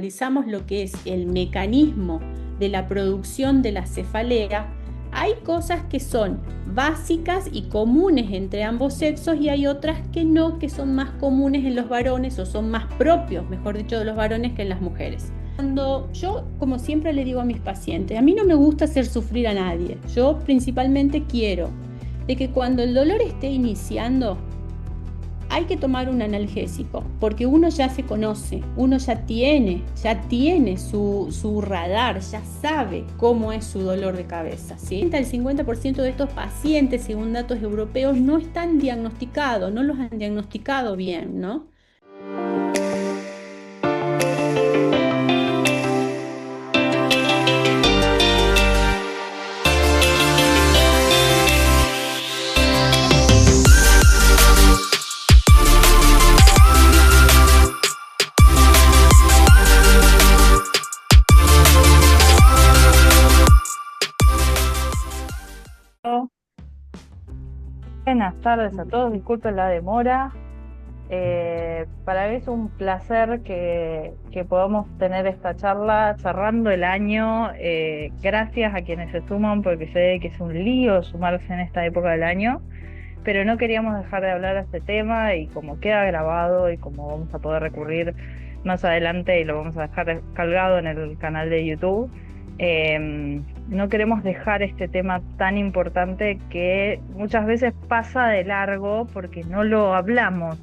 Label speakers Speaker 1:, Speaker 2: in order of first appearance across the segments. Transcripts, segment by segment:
Speaker 1: analizamos lo que es el mecanismo de la producción de la cefalea, hay cosas que son básicas y comunes entre ambos sexos y hay otras que no, que son más comunes en los varones o son más propios, mejor dicho, de los varones que en las mujeres. Cuando yo, como siempre le digo a mis pacientes, a mí no me gusta hacer sufrir a nadie. Yo principalmente quiero de que cuando el dolor esté iniciando, hay que tomar un analgésico, porque uno ya se conoce, uno ya tiene su radar, ya sabe cómo es su dolor de cabeza, ¿sí? El 50% de estos pacientes, según datos europeos, no están diagnosticados, no los han diagnosticado bien, ¿no?
Speaker 2: Buenas tardes a todos, disculpen la demora. Para mí es un placer que podamos tener esta charla cerrando el año. Gracias a quienes se suman, porque sé que es un lío sumarse en esta época del año, pero no queríamos dejar de hablar de este tema y como queda grabado y como vamos a poder recurrir más adelante y lo vamos a dejar colgado en el canal de YouTube. No queremos dejar este tema tan importante que muchas veces pasa de largo porque no lo hablamos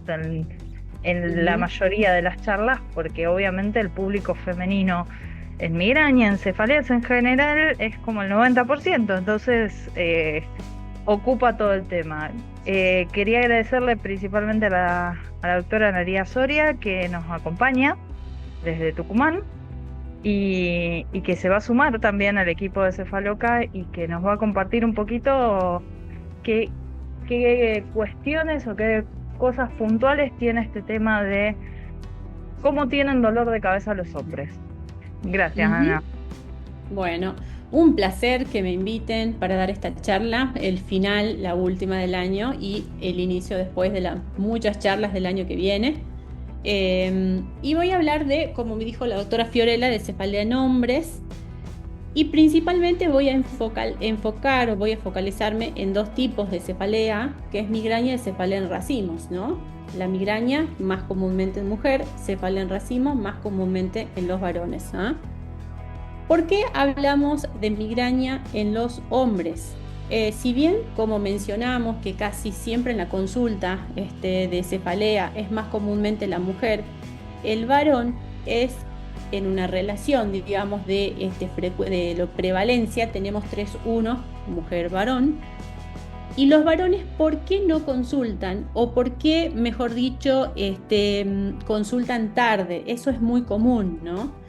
Speaker 2: en la mayoría de las charlas, porque obviamente el público femenino en migraña, en cefaleas en general, es como el 90%, entonces ocupa todo el tema. Quería agradecerle principalmente a la doctora Analía Soria, que nos acompaña desde Tucumán, y que se va a sumar también al equipo de Cefaloca y que nos va a compartir un poquito qué cuestiones o qué cosas puntuales tiene este tema de cómo tienen dolor de cabeza los hombres. Gracias, Ana.
Speaker 1: Bueno, un placer que me inviten para dar esta charla, el final, la última del año y el inicio después de las muchas charlas del año que viene. Y voy a hablar de, como me dijo la doctora Fiorella, de cefalea en hombres. Y principalmente voy a enfocar o voy a focalizarme en dos tipos de cefalea, que es migraña y cefalea en racimos, ¿no? La migraña más comúnmente en mujer, cefalea en racimo más comúnmente en los varones, ¿ah? ¿Por qué hablamos de migraña en los hombres? Si bien, como mencionamos, que casi siempre en la consulta de cefalea es más comúnmente la mujer, el varón es en una relación, digamos, de prevalencia, tenemos 3-1, mujer-varón. Y los varones, ¿por qué no consultan? O ¿por qué, mejor dicho, consultan tarde? Eso es muy común, ¿no?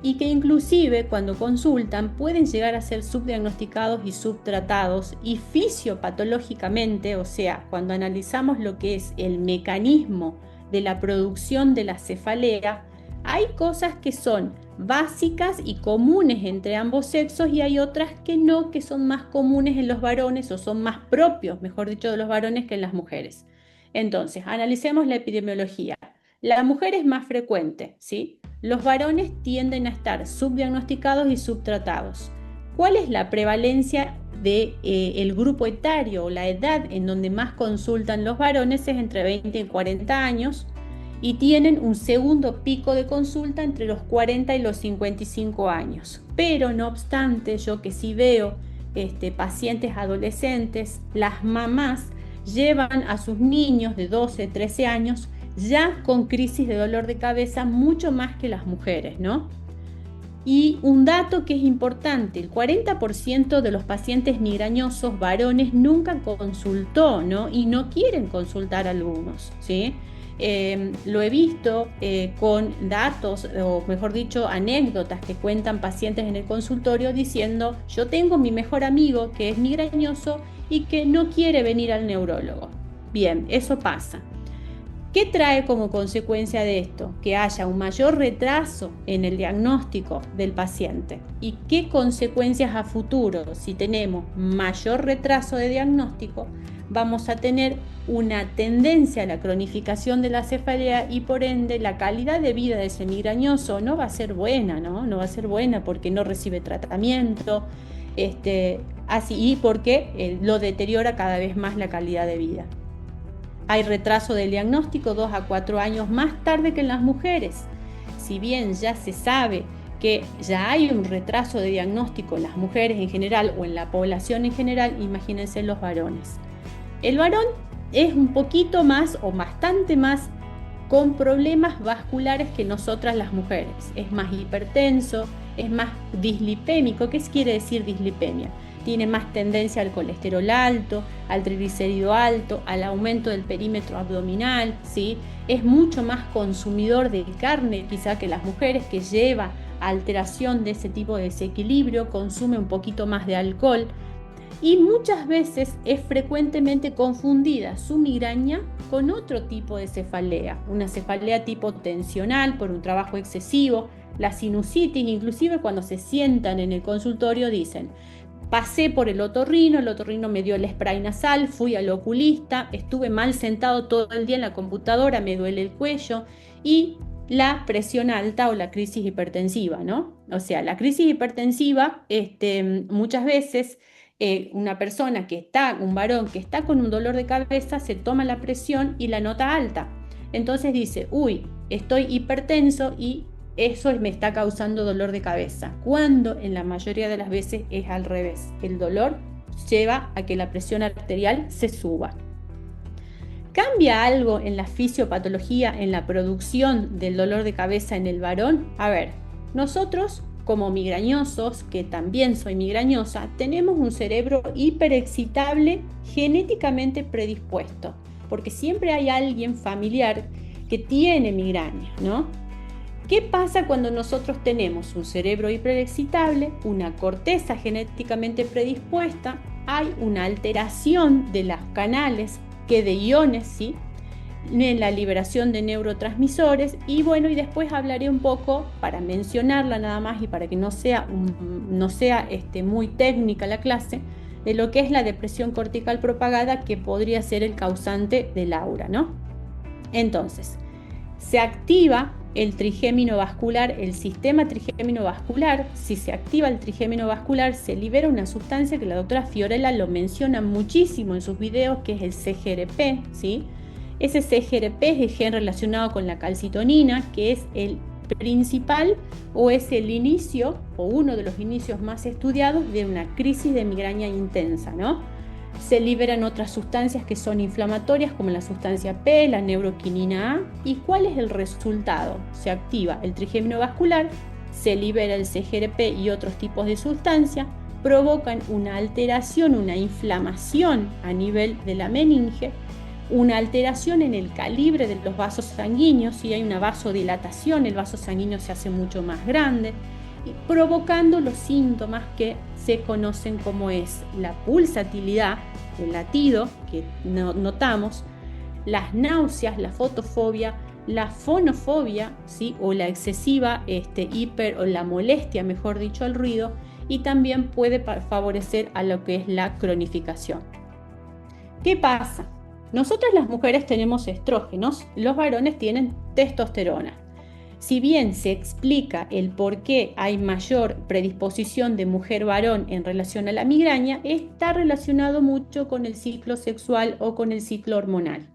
Speaker 1: Y que inclusive cuando consultan pueden llegar a ser subdiagnosticados y subtratados y fisiopatológicamente, o sea, cuando analizamos lo que es el mecanismo de la producción de la cefalea, hay cosas que son básicas y comunes entre ambos sexos y hay otras que no, que son más comunes en los varones o son más propios, mejor dicho, de los varones que en las mujeres. Entonces, analicemos la epidemiología. La mujer es más frecuente, ¿sí? Los varones tienden a estar subdiagnosticados y subtratados. ¿Cuál es la prevalencia del grupo etario o la edad en donde más consultan los varones? Es entre 20 y 40 años y tienen un segundo pico de consulta entre los 40 y los 55 años. Pero no obstante, yo que sí veo pacientes adolescentes, las mamás llevan a sus niños de 12, 13 años ya con crisis de dolor de cabeza mucho más que las mujeres, ¿no? Y un dato que es importante, el 40% de los pacientes migrañosos varones nunca consultó, ¿no? Y no quieren consultar a algunos, ¿sí? Lo he visto con datos, o mejor dicho, anécdotas que cuentan pacientes en el consultorio diciendo: yo tengo mi mejor amigo que es migrañoso y que no quiere venir al neurólogo. Bien, eso pasa. ¿Qué trae como consecuencia de esto? Que haya un mayor retraso en el diagnóstico del paciente. ¿Y qué consecuencias a futuro? Si tenemos mayor retraso de diagnóstico, vamos a tener una tendencia a la cronificación de la cefalea y por ende la calidad de vida de ese migrañoso no va a ser buena, ¿no? No va a ser buena porque no recibe tratamiento, así, y porque lo deteriora cada vez más la calidad de vida. Hay retraso del diagnóstico 2 a 4 años más tarde que en las mujeres. Si bien ya se sabe que ya hay un retraso de diagnóstico en las mujeres en general o en la población en general, imagínense los varones. El varón es un poquito más o bastante más con problemas vasculares que nosotras las mujeres. Es más hipertenso, es más dislipémico. ¿Qué quiere decir dislipemia? Tiene más tendencia al colesterol alto, al triglicérido alto, al aumento del perímetro abdominal, ¿sí? Es mucho más consumidor de carne quizá que las mujeres, que lleva a alteración de ese tipo de desequilibrio, consume un poquito más de alcohol y muchas veces es frecuentemente confundida su migraña con otro tipo de cefalea, una cefalea tipo tensional por un trabajo excesivo, la sinusitis. Inclusive cuando se sientan en el consultorio dicen: pasé por el otorrino me dio el spray nasal, fui al oculista, estuve mal sentado todo el día en la computadora, me duele el cuello, y la presión alta o la crisis hipertensiva, ¿no? O sea, la crisis hipertensiva, muchas veces un varón que está con un dolor de cabeza, se toma la presión y la nota alta. Entonces dice: uy, estoy hipertenso y eso me está causando dolor de cabeza, cuando en la mayoría de las veces es al revés. El dolor lleva a que la presión arterial se suba. ¿Cambia algo en la fisiopatología, en la producción del dolor de cabeza en el varón? A ver, nosotros como migrañosos, que también soy migrañosa, tenemos un cerebro hiperexcitable genéticamente predispuesto, porque siempre hay alguien familiar que tiene migraña, ¿no? ¿Qué pasa cuando nosotros tenemos un cerebro hiperexcitable, una corteza genéticamente predispuesta? Hay una alteración de los canales de iones, ¿sí?, en la liberación de neurotransmisores. Y bueno, y después hablaré un poco, para mencionarla nada más y para que no sea muy técnica la clase, de lo que es la depresión cortical propagada, que podría ser el causante del aura, ¿no? Entonces, se activa el trigémino vascular, el sistema trigémino vascular. Si se activa el trigémino vascular, se libera una sustancia que la doctora Fiorella lo menciona muchísimo en sus videos, que es el CGRP, ¿sí? Ese CGRP es el gen relacionado con la calcitonina, que es el principal o es el inicio o uno de los inicios más estudiados de una crisis de migraña intensa, ¿no? Se liberan otras sustancias que son inflamatorias, como la sustancia P, la neuroquinina A. ¿Y cuál es el resultado? Se activa el trigémino vascular, se libera el CGRP y otros tipos de sustancias, provocan una alteración, una inflamación a nivel de la meninge, una alteración en el calibre de los vasos sanguíneos. Si hay una vasodilatación, el vaso sanguíneo se hace mucho más grande, provocando los síntomas que se conocen como es la pulsatilidad, el latido que notamos, las náuseas, la fotofobia, la fonofobia, ¿sí?, o la excesiva o la molestia, mejor dicho, al ruido, y también puede favorecer a lo que es la cronificación. ¿Qué pasa? Nosotras las mujeres tenemos estrógenos, los varones tienen testosterona. Si bien se explica el por qué hay mayor predisposición de mujer-varón en relación a la migraña, está relacionado mucho con el ciclo sexual o con el ciclo hormonal.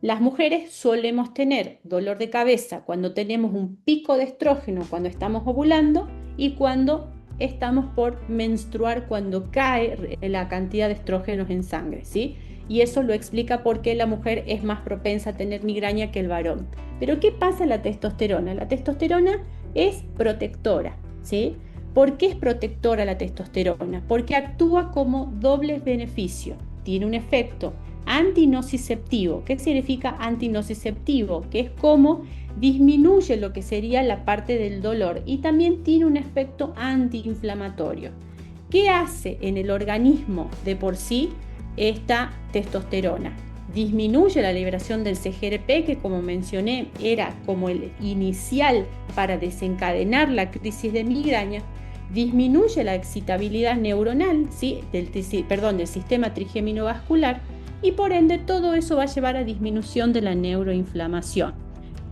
Speaker 1: Las mujeres solemos tener dolor de cabeza cuando tenemos un pico de estrógeno, cuando estamos ovulando, y cuando estamos por menstruar, cuando cae la cantidad de estrógenos en sangre, ¿sí? Y eso lo explica por qué la mujer es más propensa a tener migraña que el varón. Pero ¿qué pasa la testosterona? La testosterona es protectora, ¿sí? ¿Por qué es protectora la testosterona? Porque actúa como doble beneficio. Tiene un efecto antinociceptivo. ¿Qué significa antinociceptivo? Que es como disminuye lo que sería la parte del dolor, y también tiene un efecto antiinflamatorio. ¿Qué hace en el organismo de por sí esta testosterona? disminuye la liberación del CGRP, que como mencioné era como el inicial para desencadenar la crisis de migraña, disminuye la excitabilidad neuronal, ¿sí? del sistema trigeminovascular, y por ende todo eso va a llevar a disminución de la neuroinflamación.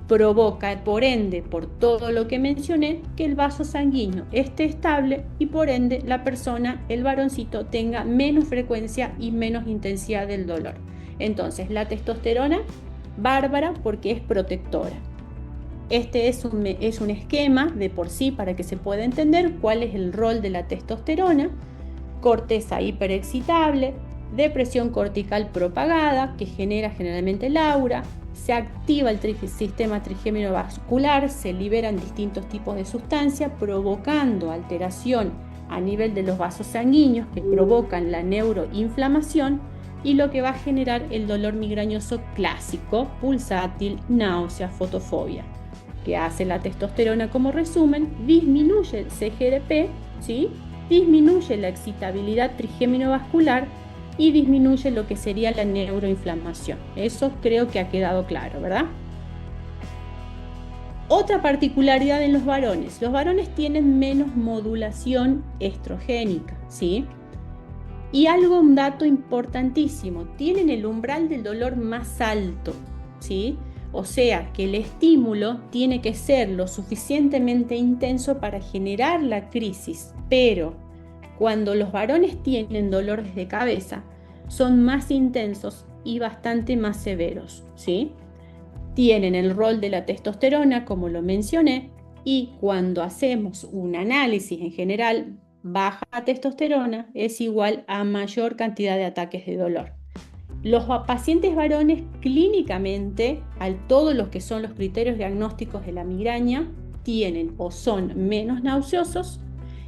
Speaker 1: Provoca, por ende, por todo lo que mencioné, que el vaso sanguíneo esté estable y por ende la persona, el varoncito, tenga menos frecuencia y menos intensidad del dolor. Entonces, la testosterona, bárbara porque es protectora. Este es un esquema de por sí para que se pueda entender cuál es el rol de la testosterona: corteza hiperexcitable, depresión cortical propagada, que genera generalmente el aura, se activa el sistema trigeminovascular, se liberan distintos tipos de sustancias, provocando alteración a nivel de los vasos sanguíneos que provocan la neuroinflamación, y lo que va a generar el dolor migrañoso clásico, pulsátil, náusea, fotofobia. ¿Qué hace la testosterona como resumen? Disminuye el CGRP, ¿sí? Disminuye la excitabilidad trigeminovascular y disminuye lo que sería la neuroinflamación. Eso creo que ha quedado claro, ¿verdad? Otra particularidad en los varones tienen menos modulación estrogénica, ¿sí? Y un dato importantísimo, tienen el umbral del dolor más alto, ¿sí? O sea que el estímulo tiene que ser lo suficientemente intenso para generar la crisis, pero cuando los varones tienen dolores de cabeza, son más intensos y bastante más severos, ¿sí? Tienen el rol de la testosterona, como lo mencioné, y cuando hacemos un análisis en general, baja testosterona es igual a mayor cantidad de ataques de dolor. Los pacientes varones clínicamente, todos los que son los criterios diagnósticos de la migraña, tienen o son menos nauseosos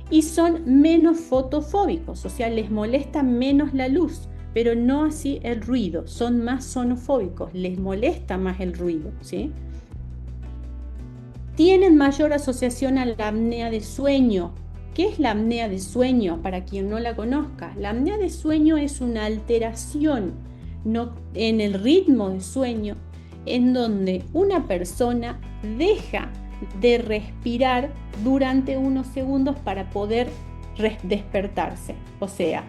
Speaker 1: y son menos fotofóbicos, o sea, les molesta menos la luz, pero no así el ruido, son más sonofóbicos, les molesta más el ruido, ¿sí? Tienen mayor asociación a la apnea de sueño. ¿Qué es la apnea de sueño? Para quien no la conozca, la apnea de sueño es una alteración en el ritmo de sueño, en donde una persona deja de respirar durante unos segundos para poder despertarse. O sea,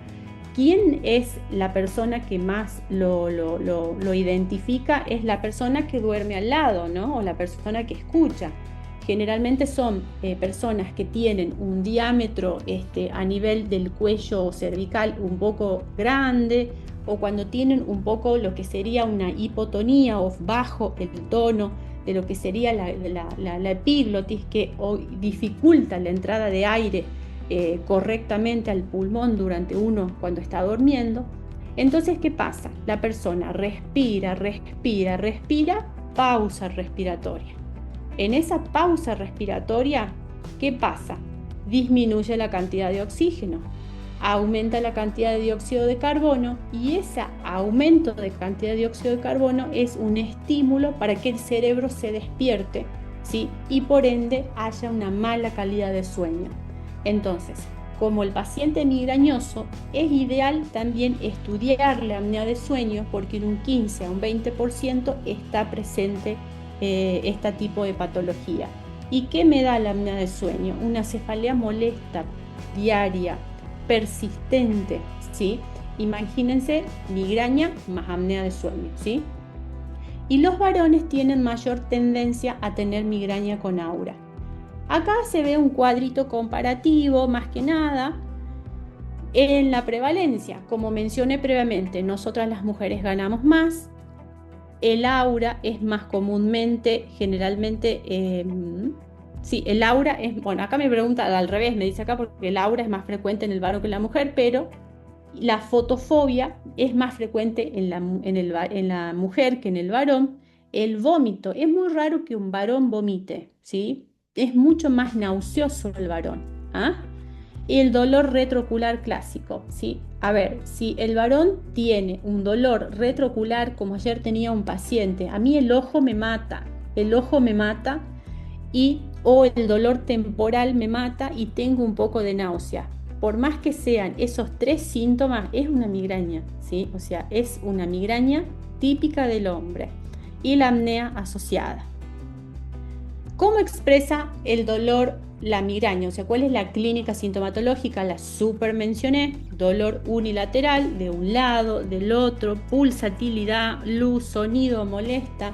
Speaker 1: ¿quién es la persona que más lo identifica? Es la persona que duerme al lado, ¿no? O la persona que escucha. Generalmente son personas que tienen un diámetro a nivel del cuello cervical un poco grande, o cuando tienen un poco lo que sería una hipotonía o bajo el tono de lo que sería la epiglotis, que dificulta la entrada de aire correctamente al pulmón durante uno cuando está durmiendo. Entonces, ¿qué pasa? La persona respira, pausa respiratoria. En esa pausa respiratoria, ¿qué pasa? Disminuye la cantidad de oxígeno, aumenta la cantidad de dióxido de carbono, y ese aumento de cantidad de dióxido de carbono es un estímulo para que el cerebro se despierte, ¿sí? Y por ende haya una mala calidad de sueño. Entonces, como el paciente migrañoso, es ideal también estudiar la apnea de sueño, porque en un 15 a un 20% está presente este tipo de patología. ¿Y qué me da la apnea de sueño? Una cefalea molesta, diaria, persistente, ¿sí? Imagínense migraña más apnea de sueño, ¿sí? Y los varones tienen mayor tendencia a tener migraña con aura. Acá se ve un cuadrito comparativo, más que nada, en la prevalencia. Como mencioné previamente, nosotras las mujeres ganamos más. El aura es más comúnmente, generalmente, sí, el aura es, bueno, acá me pregunta al revés, me dice acá, porque el aura es más frecuente en el varón que en la mujer, pero la fotofobia es más frecuente en la mujer que en el varón. El vómito, es muy raro que un varón vomite, ¿sí? Es mucho más nauseoso el varón, ¿ah? Y el dolor retroocular clásico, ¿sí? A ver, si el varón tiene un dolor retroocular, como ayer tenía un paciente, a mí el ojo me mata, o el dolor temporal me mata y tengo un poco de náusea. Por más que sean esos 3 síntomas, es una migraña, ¿sí? O sea, es una migraña típica del hombre y la apnea asociada. ¿Cómo expresa el dolor la migraña? O sea, ¿cuál es la clínica sintomatológica? La super mencioné: dolor unilateral de un lado, del otro, pulsatilidad, luz, sonido molesta,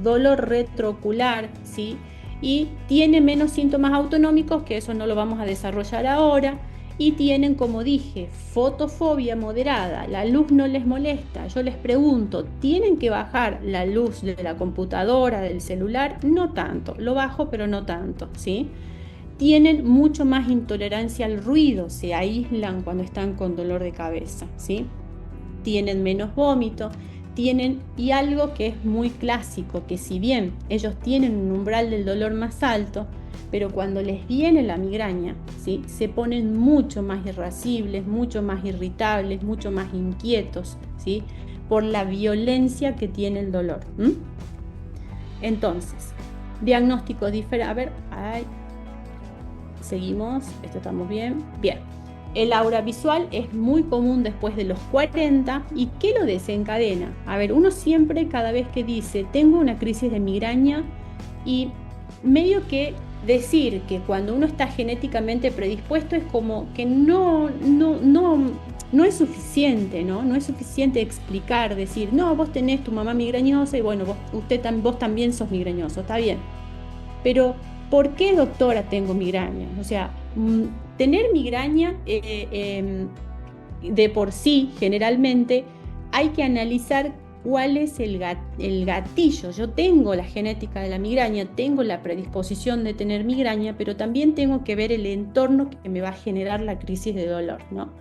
Speaker 1: dolor retroocular, ¿sí? Y tiene menos síntomas autonómicos, que eso no lo vamos a desarrollar ahora, y tienen, como dije, fotofobia moderada, la luz no les molesta. Yo les pregunto, ¿tienen que bajar la luz de la computadora, del celular? No tanto, lo bajo pero no tanto, ¿sí? Tienen mucho más intolerancia al ruido, se aíslan cuando están con dolor de cabeza, ¿sí? Tienen menos vómito, y algo que es muy clásico, que si bien ellos tienen un umbral del dolor más alto, pero cuando les viene la migraña, ¿sí? Se ponen mucho más irascibles, mucho más irritables, mucho más inquietos, ¿sí? Por la violencia que tiene el dolor. Entonces, diagnóstico diferente. A ver, seguimos, esto estamos bien. Bien. El aura visual es muy común después de los 40. ¿Y qué lo desencadena? A ver, uno siempre, cada vez que dice, tengo una crisis de migraña, y medio que decir que cuando uno está genéticamente predispuesto es como que no es suficiente, ¿no? No es suficiente explicar, decir, no, vos tenés tu mamá migrañosa y bueno, vos también sos migrañoso, está bien. Pero, ¿por qué, doctora, tengo migraña? O sea, tener migraña de por sí, generalmente, hay que analizar cuál es el gatillo. Yo tengo la genética de la migraña, tengo la predisposición de tener migraña, pero también tengo que ver el entorno que me va a generar la crisis de dolor, ¿no?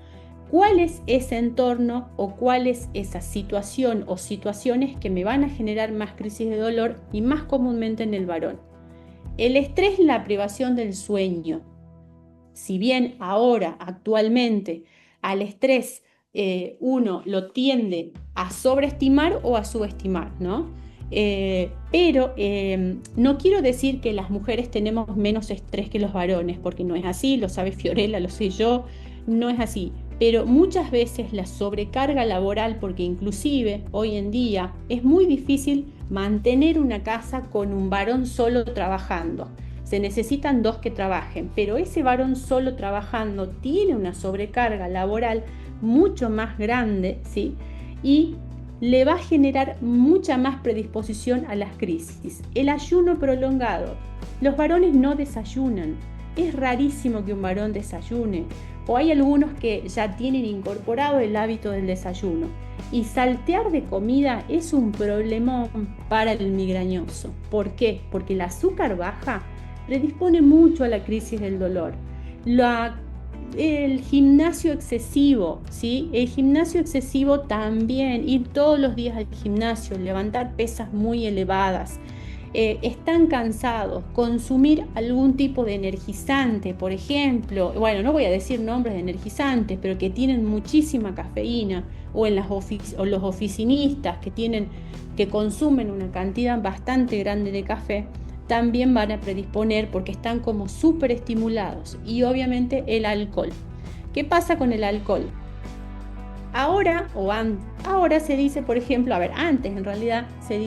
Speaker 1: ¿Cuál es ese entorno o cuál es esa situación o situaciones que me van a generar más crisis de dolor, y más comúnmente en el varón? El estrés y la privación del sueño. Si bien ahora, actualmente, al estrés uno lo tiende a sobreestimar o a subestimar, ¿no? Pero no quiero decir que las mujeres tenemos menos estrés que los varones, porque no es así, lo sabe Fiorella, lo sé yo, no es así. Pero muchas veces la sobrecarga laboral, porque inclusive hoy en día es muy difícil mantener una casa con un varón solo trabajando. Se necesitan dos que trabajen, pero ese varón solo trabajando tiene una sobrecarga laboral mucho más grande, ¿sí? Y le va a generar mucha más predisposición a las crisis. El ayuno prolongado. Los varones no desayunan. Es rarísimo que un varón desayune, o hay algunos que ya tienen incorporado el hábito del desayuno. Y saltear de comida es un problemón para el migrañoso. ¿Por qué? Porque el azúcar baja predispone mucho a la crisis del dolor. El gimnasio excesivo, ¿sí? El gimnasio excesivo también, ir todos los días al gimnasio, levantar pesas muy elevadas, están cansados, consumir algún tipo de energizante, por ejemplo, bueno, no voy a decir nombres de energizantes, pero que tienen muchísima cafeína, o los oficinistas que consumen una cantidad bastante grande de café, también van a predisponer, porque están como súper estimulados. Y obviamente el alcohol. ¿Qué pasa con el alcohol? Ahora se dice, por ejemplo, antes en realidad se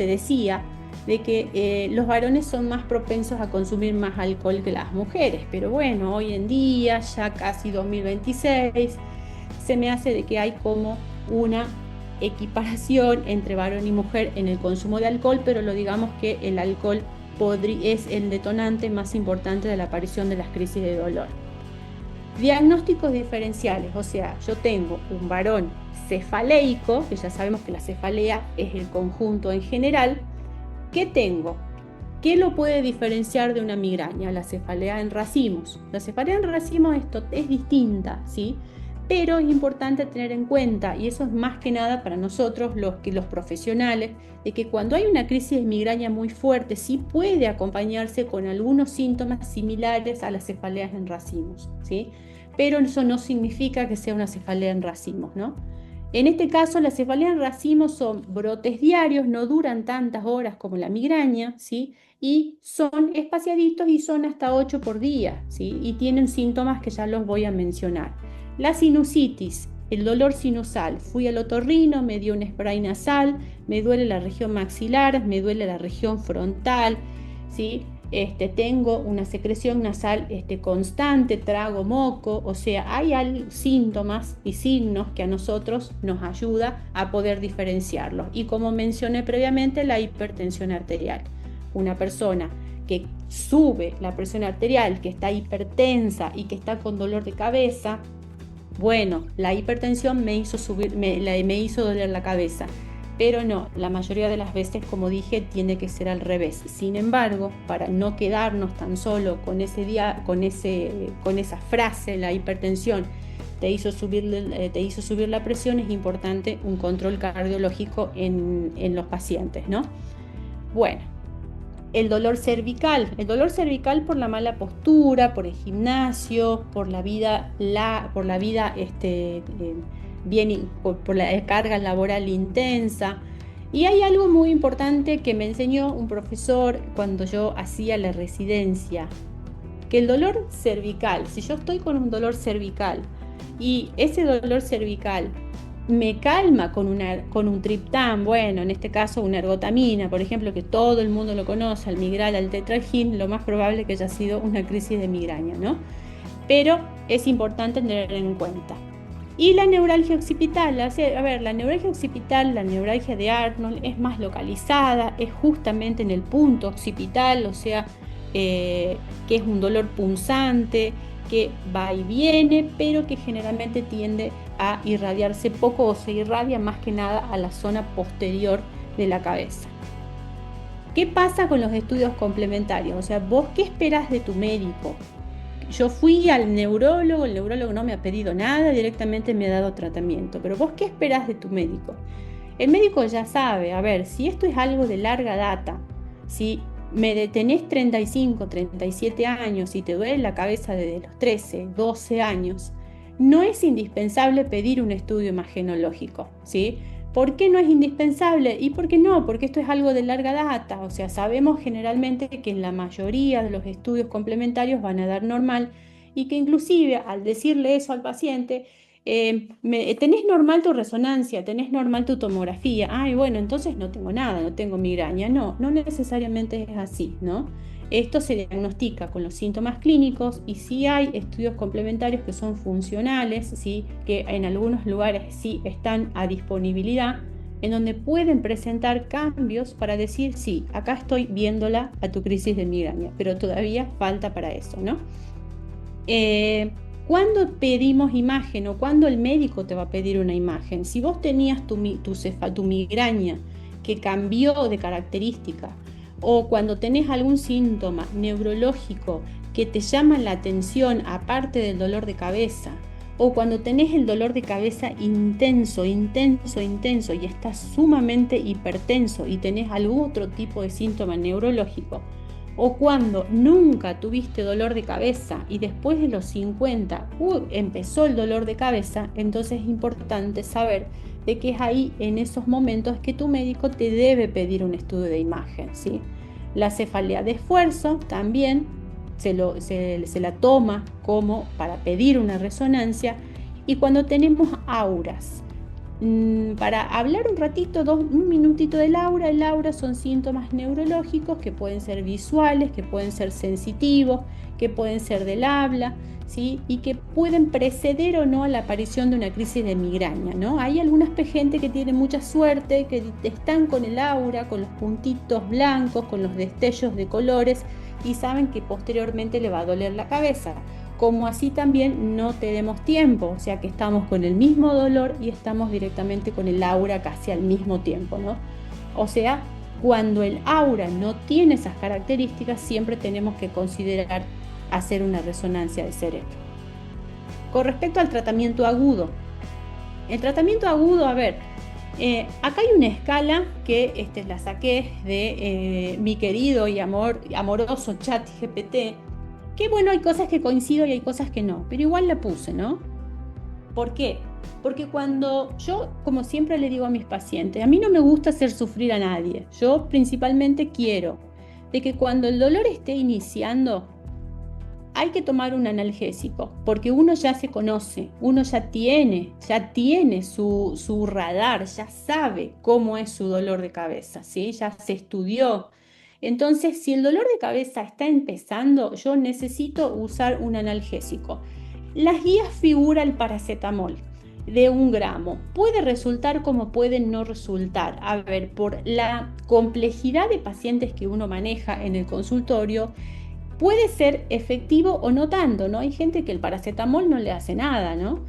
Speaker 1: decía de que los varones son más propensos a consumir más alcohol que las mujeres, pero bueno, hoy en día, ya casi 2026, se me hace de que hay como una equiparación entre varón y mujer en el consumo de alcohol, pero lo digamos que el alcohol es el detonante más importante de la aparición de las crisis de dolor. Diagnósticos diferenciales, o sea, yo tengo un varón cefaleico, que ya sabemos que la cefalea es el conjunto en general. ¿Qué tengo? ¿Qué lo puede diferenciar de una migraña? La cefalea en racimos. La cefalea en racimos es distinta, ¿sí? Pero es importante tener en cuenta, y eso es más que nada para nosotros los profesionales, de que cuando hay una crisis de migraña muy fuerte, sí puede acompañarse con algunos síntomas similares a las cefaleas en racimos, ¿sí? Pero eso no significa que sea una cefalea en racimos, ¿no? En este caso, las cefaleas en racimos son brotes diarios, no duran tantas horas como la migraña, ¿sí? Y son espaciaditos y son hasta 8 por día, ¿sí? Y tienen síntomas que ya los voy a mencionar. La sinusitis el dolor sinusal. Fui al otorrino, me dio un spray nasal, me duele la región maxilar, me duele la región frontal, ¿sí? Tengo una secreción nasal constante, trago moco, o sea, hay síntomas y signos que a nosotros nos ayuda a poder diferenciarlos. Y como mencioné previamente, la hipertensión arterial. Una persona que sube la presión arterial, que está hipertensa y que está con dolor de cabeza, bueno, la hipertensión me hizo hizo doler la cabeza. Pero no, la mayoría de las veces, como dije, tiene que ser al revés. Sin embargo, para no quedarnos tan solo con esa frase, la hipertensión te hizo subir la presión, es importante un control cardiológico en los pacientes, ¿no? Bueno, el dolor cervical por la mala postura, por el gimnasio, por la vida por la carga laboral intensa. Y hay algo muy importante que me enseñó un profesor cuando yo hacía la residencia, que el dolor cervical, si yo estoy con un dolor cervical y ese dolor cervical me calma con un triptán, bueno, en este caso una ergotamina, por ejemplo, que todo el mundo lo conoce, al Migral, al Tetralgin, lo más probable es que haya sido una crisis de migraña, ¿no? Pero es importante tener en cuenta. Y la neuralgia occipital, la neuralgia occipital, la neuralgia de Arnold es más localizada, es justamente en el punto occipital, o sea, que es un dolor punzante, que va y viene, pero que generalmente tiende a irradiarse poco o se irradia más que nada a la zona posterior de la cabeza. ¿Qué pasa con los estudios complementarios? O sea, ¿vos qué esperás de tu médico? Yo fui al neurólogo, el neurólogo no me ha pedido nada, directamente me ha dado tratamiento. Pero vos, ¿qué esperás de tu médico? El médico ya sabe, a ver, si esto es algo de larga data, si tenés 35, 37 años y te duele la cabeza desde los 13, 12 años, no es indispensable pedir un estudio imagenológico, ¿sí? ¿Por qué no es indispensable? ¿Y por qué no? Porque esto es algo de larga data, o sea, sabemos generalmente que en la mayoría de los estudios complementarios van a dar normal y que inclusive al decirle eso al paciente, tenés normal tu resonancia, tenés normal tu tomografía, ay, bueno, entonces no tengo nada, no tengo migraña. No, no necesariamente es así, ¿no? Esto se diagnostica con los síntomas clínicos y sí hay estudios complementarios que son funcionales, ¿sí? Que en algunos lugares sí están a disponibilidad, en donde pueden presentar cambios para decir, sí, acá estoy viéndola a tu crisis de migraña, pero todavía falta para eso, ¿no? ¿Cuándo pedimos imagen o cuándo el médico te va a pedir una imagen? Si vos tenías tu migraña que cambió de característica, o cuando tenés algún síntoma neurológico que te llama la atención aparte del dolor de cabeza, o cuando tenés el dolor de cabeza intenso y estás sumamente hipertenso y tenés algún otro tipo de síntoma neurológico, o cuando nunca tuviste dolor de cabeza y después de los 50 empezó el dolor de cabeza, entonces es importante saber de que es ahí en esos momentos que tu médico te debe pedir un estudio de imagen, ¿sí? La cefalea de esfuerzo también se la toma como para pedir una resonancia. Y cuando tenemos auras, para hablar un ratito, un minutito del aura, el aura son síntomas neurológicos que pueden ser visuales, que pueden ser sensitivos, que pueden ser del habla, ¿sí? Y que pueden preceder o no a la aparición de una crisis de migraña, ¿no? Hay algunas gente que tiene mucha suerte, que están con el aura, con los puntitos blancos, con los destellos de colores y saben que posteriormente le va a doler la cabeza. Como así también no tenemos tiempo, o sea que estamos con el mismo dolor y estamos directamente con el aura casi al mismo tiempo, ¿no? O sea, cuando el aura no tiene esas características, siempre tenemos que considerar hacer una resonancia de cerebro. Con respecto al tratamiento agudo, el tratamiento agudo, a ver, acá hay una escala que la saqué de mi querido y amoroso ChatGPT, que bueno, hay cosas que coincido y hay cosas que no, pero igual la puse, ¿no? ¿Por qué? Porque cuando yo, como siempre le digo a mis pacientes, a mí no me gusta hacer sufrir a nadie. Yo principalmente quiero de que cuando el dolor esté iniciando, hay que tomar un analgésico, porque uno ya se conoce, uno ya tiene su radar, ya sabe cómo es su dolor de cabeza, ¿sí? Ya se estudió. Entonces, si el dolor de cabeza está empezando, yo necesito usar un analgésico. Las guías figura el paracetamol de 1 gramo. Puede resultar como puede no resultar. A ver, por la complejidad de pacientes que uno maneja en el consultorio, puede ser efectivo o no tanto, ¿no? Hay gente que el paracetamol no le hace nada, ¿no?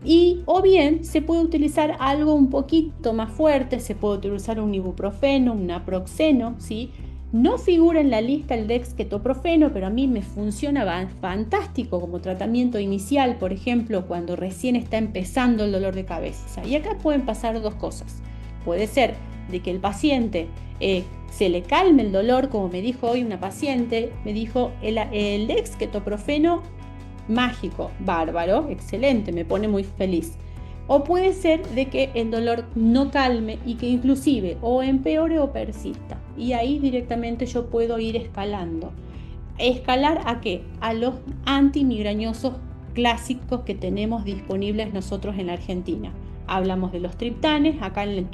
Speaker 1: Y o bien se puede utilizar algo un poquito más fuerte, se puede utilizar un ibuprofeno, un naproxeno, ¿sí? No figura en la lista el dexketoprofeno, pero a mí me funciona fantástico como tratamiento inicial, por ejemplo, cuando recién está empezando el dolor de cabeza. Y acá pueden pasar 2 cosas. Puede ser de que el paciente se le calme el dolor, como me dijo hoy una paciente, me dijo el dexketoprofeno mágico, bárbaro, excelente, me pone muy feliz. O puede ser de que el dolor no calme y que inclusive o empeore o persista. Y ahí directamente yo puedo ir escalando. ¿Escalar a qué? A los antimigrañosos clásicos que tenemos disponibles nosotros en la Argentina. Hablamos de los triptanes, acá en el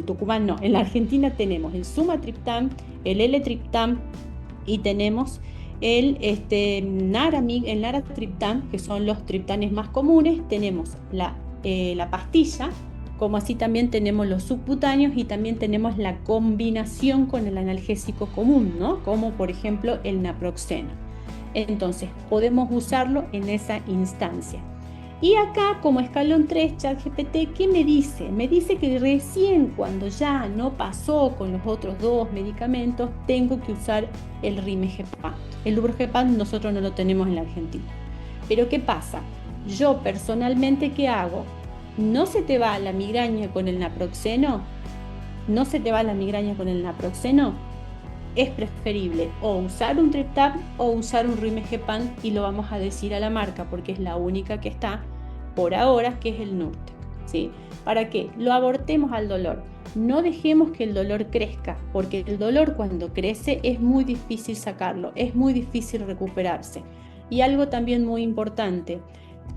Speaker 1: Tucumán no, en la Argentina tenemos el sumatriptán, el L-triptán y tenemos el naratriptán, que son los triptanes más comunes. Tenemos la pastilla, como así también tenemos los subcutáneos y también tenemos la combinación con el analgésico común, ¿no? Como por ejemplo el naproxeno. Entonces podemos usarlo en esa instancia. Y acá, como escalón 3, ChatGPT, ¿qué me dice? Me dice que recién cuando ya no pasó con los otros 2 medicamentos, tengo que usar el Rimegepant. El Lubrogepant nosotros no lo tenemos en la Argentina. Pero ¿qué pasa? Yo personalmente, ¿qué hago? ¿No se te va la migraña con el naproxeno? ¿No se te va la migraña con el naproxeno? Es preferible o usar un triptán o usar un Rimegepant, y lo vamos a decir a la marca porque es la única que está por ahora, que es el Nurtec, ¿sí? ¿Para qué? Lo abortemos al dolor. No dejemos que el dolor crezca, porque el dolor cuando crece es muy difícil sacarlo, es muy difícil recuperarse. Y algo también muy importante,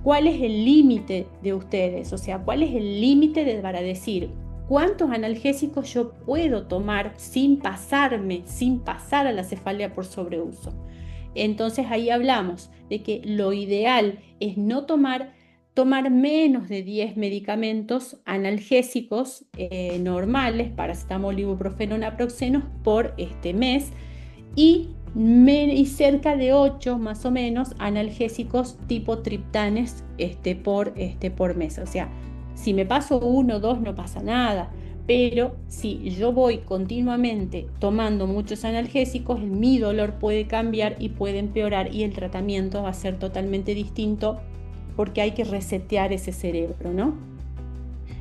Speaker 1: ¿cuál es el límite de ustedes? O sea, ¿cuál es el límite para decir cuántos analgésicos yo puedo tomar sin pasar a la cefalea por sobreuso? Entonces ahí hablamos de que lo ideal es no tomar menos de 10 medicamentos analgésicos normales, paracetamol, ibuprofeno, naproxeno por mes, y cerca de 8 más o menos analgésicos tipo triptanes por mes. O sea, si me paso 1 o 2 no pasa nada, pero si yo voy continuamente tomando muchos analgésicos, mi dolor puede cambiar y puede empeorar, y el tratamiento va a ser totalmente distinto porque hay que resetear ese cerebro, ¿no?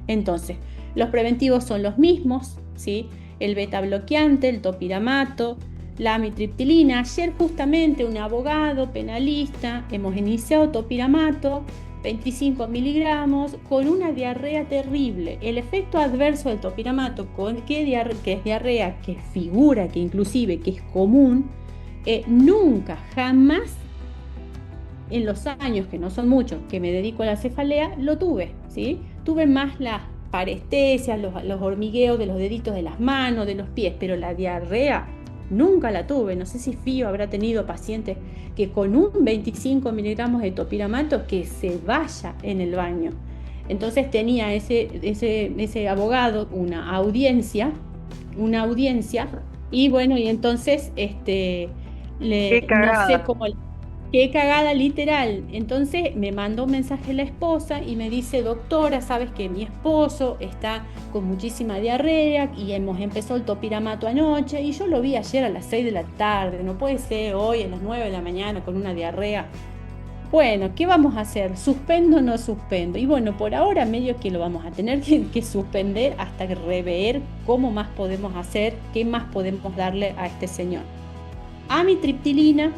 Speaker 1: Entonces, los preventivos son los mismos, ¿sí? El beta bloqueante, el topiramato, la amitriptilina. Ayer justamente un abogado penalista hemos iniciado topiramato, 25 miligramos, con una diarrea terrible. El efecto adverso del topiramato, que es diarrea, que figura, que inclusive que es común, nunca, jamás en los años, que no son muchos, que me dedico a la cefalea, lo tuve, ¿sí? Tuve más las parestesias, los hormigueos de los deditos de las manos, de los pies, pero la diarrea nunca la tuve. No sé si Fío habrá tenido pacientes que con un 25 miligramos de topiramato que se vaya en el baño. Entonces tenía ese abogado una audiencia, y bueno, y entonces no sé cómo... Qué cagada, literal. Entonces me mandó un mensaje la esposa y me dice: doctora, sabes que mi esposo está con muchísima diarrea y hemos empezado el topiramato anoche, y yo lo vi ayer a las 6 de la tarde, no puede ser hoy a las 9 de la mañana con una diarrea. Bueno, ¿qué vamos a hacer? ¿Suspendo o no suspendo? Y bueno, por ahora medio que lo vamos a tener que suspender hasta rever cómo más podemos hacer, qué más podemos darle a este señor. Amitriptilina,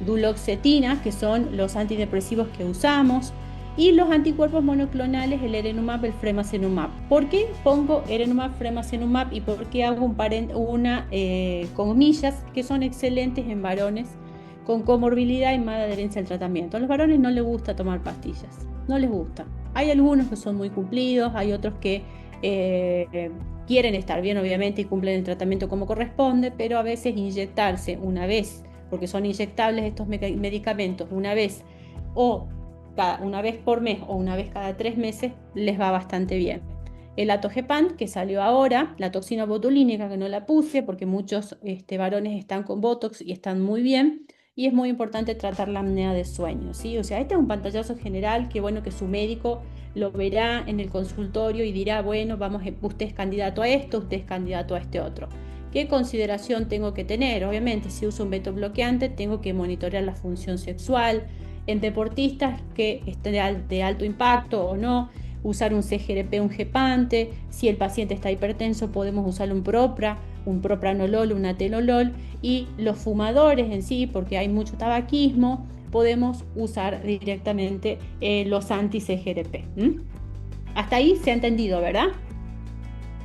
Speaker 1: duloxetina, que son los antidepresivos que usamos, y los anticuerpos monoclonales, el erenumab, el fremazenumab. ¿Por qué pongo erenumab, fremazenumab y por qué hago comillas? Que son excelentes en varones con comorbilidad y mala adherencia al tratamiento. A los varones no les gusta tomar pastillas, no les gusta. Hay algunos que son muy cumplidos, hay otros que quieren estar bien, obviamente, y cumplen el tratamiento como corresponde, pero a veces inyectarse una vez, porque son inyectables estos medicamentos, una vez una vez por mes o una vez cada 3 meses, les va bastante bien. El atogepant, que salió ahora, la toxina botulínica, que no la puse porque muchos varones están con Botox y están muy bien, y es muy importante tratar la apnea de sueño, ¿sí? O sea, este es un pantallazo general que bueno que su médico lo verá en el consultorio y dirá, bueno, vamos, usted es candidato a esto, usted es candidato a este otro. ¿Qué consideración tengo que tener? Obviamente, si uso un betobloqueante, tengo que monitorear la función sexual. En deportistas que estén de alto impacto o no, usar un CGRP, un gepante. Si el paciente está hipertenso, podemos usar un propranolol, un atenolol. Y los fumadores en sí, porque hay mucho tabaquismo, podemos usar directamente los anti-CGRP. Hasta ahí se ha entendido, ¿verdad?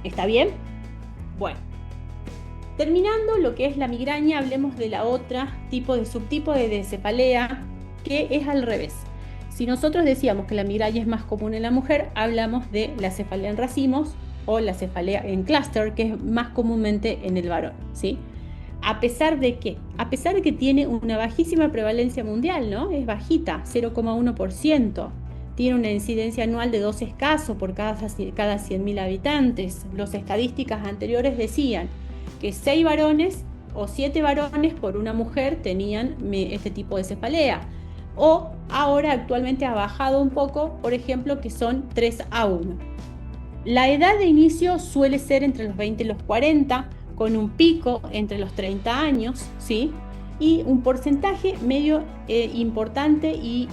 Speaker 1: ¿Está bien? Bueno. Terminando lo que es la migraña, hablemos de la otra subtipo de cefalea, que es al revés. Si nosotros decíamos que la migraña es más común en la mujer, hablamos de la cefalea en racimos o la cefalea en clúster, que es más comúnmente en el varón, ¿sí? ¿A pesar de qué? A pesar de que tiene una bajísima prevalencia mundial, ¿no? Es bajita, 0,1%. Tiene una incidencia anual de 2 casos por cada 100.000 habitantes. Las estadísticas anteriores decían que 6 varones o 7 varones por una mujer tenían este tipo de cefalea. O ahora actualmente ha bajado un poco, por ejemplo, que son 3:1. La edad de inicio suele ser entre los 20 y los 40, con un pico entre los 30 años, ¿sí? Y un porcentaje medio importante y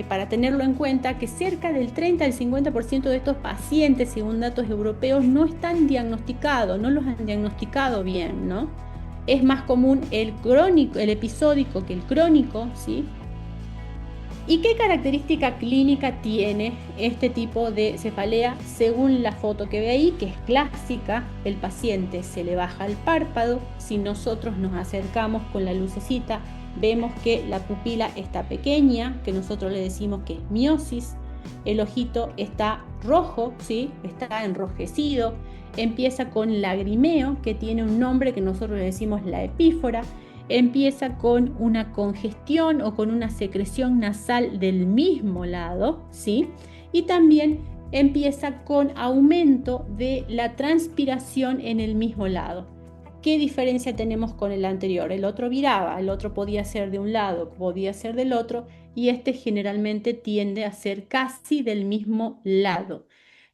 Speaker 1: para tenerlo en cuenta, que cerca del 30 al 50% de estos pacientes, según datos europeos, no están diagnosticados, no los han diagnosticado bien, ¿no? Es más común el episódico que el crónico, ¿sí? ¿Y qué característica clínica tiene este tipo de cefalea? Según la foto que ve ahí, que es clásica, el paciente se le baja el párpado. Si nosotros nos acercamos con la lucecita, vemos que la pupila está pequeña, que nosotros le decimos que es miosis. El ojito está rojo, ¿sí? Está enrojecido. Empieza con lagrimeo, que tiene un nombre que nosotros le decimos la epífora. Empieza con una congestión o con una secreción nasal del mismo lado, ¿sí? Y también empieza con aumento de la transpiración en el mismo lado. ¿Qué diferencia tenemos con el anterior? El otro viraba, el otro podía ser de un lado, podía ser del otro, y este generalmente tiende a ser casi del mismo lado.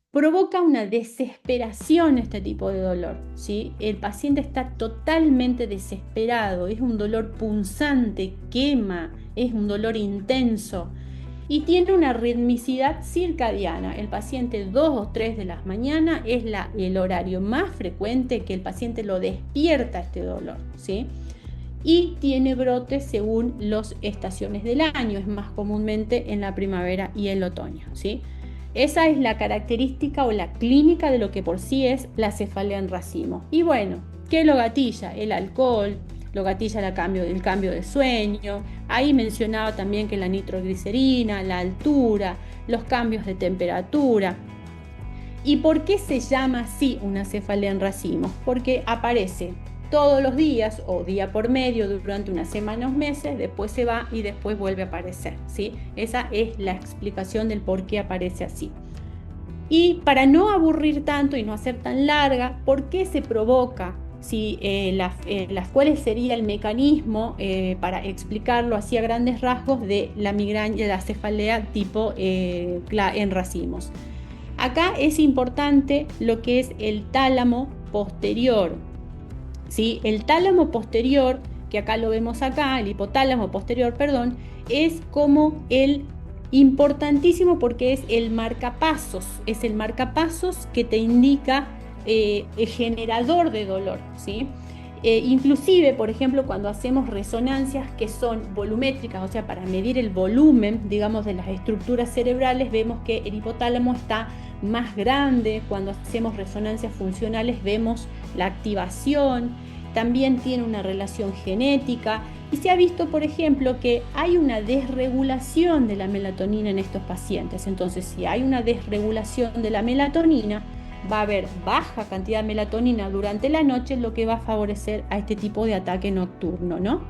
Speaker 1: Provoca una desesperación este tipo de dolor, ¿sí? El paciente está totalmente desesperado, es un dolor punzante, quema, es un dolor intenso y tiene una ritmicidad circadiana. El paciente 2 o 3 de la mañana es el horario más frecuente que el paciente lo despierta este dolor, ¿sí? Y tiene brotes según las estaciones del año, es más comúnmente en la primavera y el otoño, ¿sí? Esa es la característica o la clínica de lo que por sí es la cefalea en racimo. Y bueno, ¿qué lo gatilla? El alcohol, lo gatilla el cambio de sueño. Ahí mencionaba también que la nitroglicerina, la altura, los cambios de temperatura. ¿Y por qué se llama así una cefalea en racimo? Porque aparece todos los días o día por medio durante una semana o meses, después se va y después vuelve a aparecer, ¿sí? Esa es la explicación del por qué aparece así. Y para no aburrir tanto y no hacer tan larga, ¿por qué se provoca? ¿Cuál sería el mecanismo para explicarlo así a grandes rasgos de la migraña, de la cefalea tipo en racimos? Acá es importante lo que es el tálamo posterior. ¿Sí? El tálamo posterior, que acá lo vemos acá, el hipotálamo posterior, perdón, es como el importantísimo porque es el marcapasos que te indica el generador de dolor, ¿sí? Inclusive, por ejemplo, cuando hacemos resonancias que son volumétricas, o sea, para medir el volumen, digamos, de las estructuras cerebrales, vemos que el hipotálamo está más grande. Cuando hacemos resonancias funcionales vemos la activación. También tiene una relación genética. Y se ha visto, por ejemplo, que hay una desregulación de la melatonina en estos pacientes. Entonces, si hay una desregulación de la melatonina, va a haber baja cantidad de melatonina durante la noche, lo que va a favorecer a este tipo de ataque nocturno, ¿no?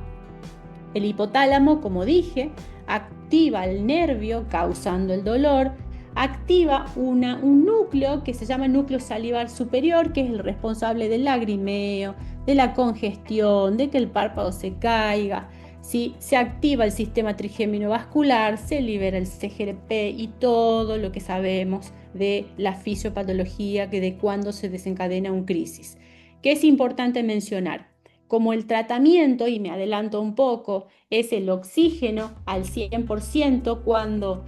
Speaker 1: El hipotálamo, como dije, activa el nervio causando el dolor, activa un núcleo que se llama núcleo salivar superior, que es el responsable del lagrimeo, de la congestión, de que el párpado se caiga. ¿Sí? Se activa el sistema trigémino vascular, se libera el CGRP y todo lo que sabemos de la fisiopatología, que de cuándo se desencadena una crisis. ¿Qué es importante mencionar? Como el tratamiento, y me adelanto un poco, es el oxígeno al 100% cuando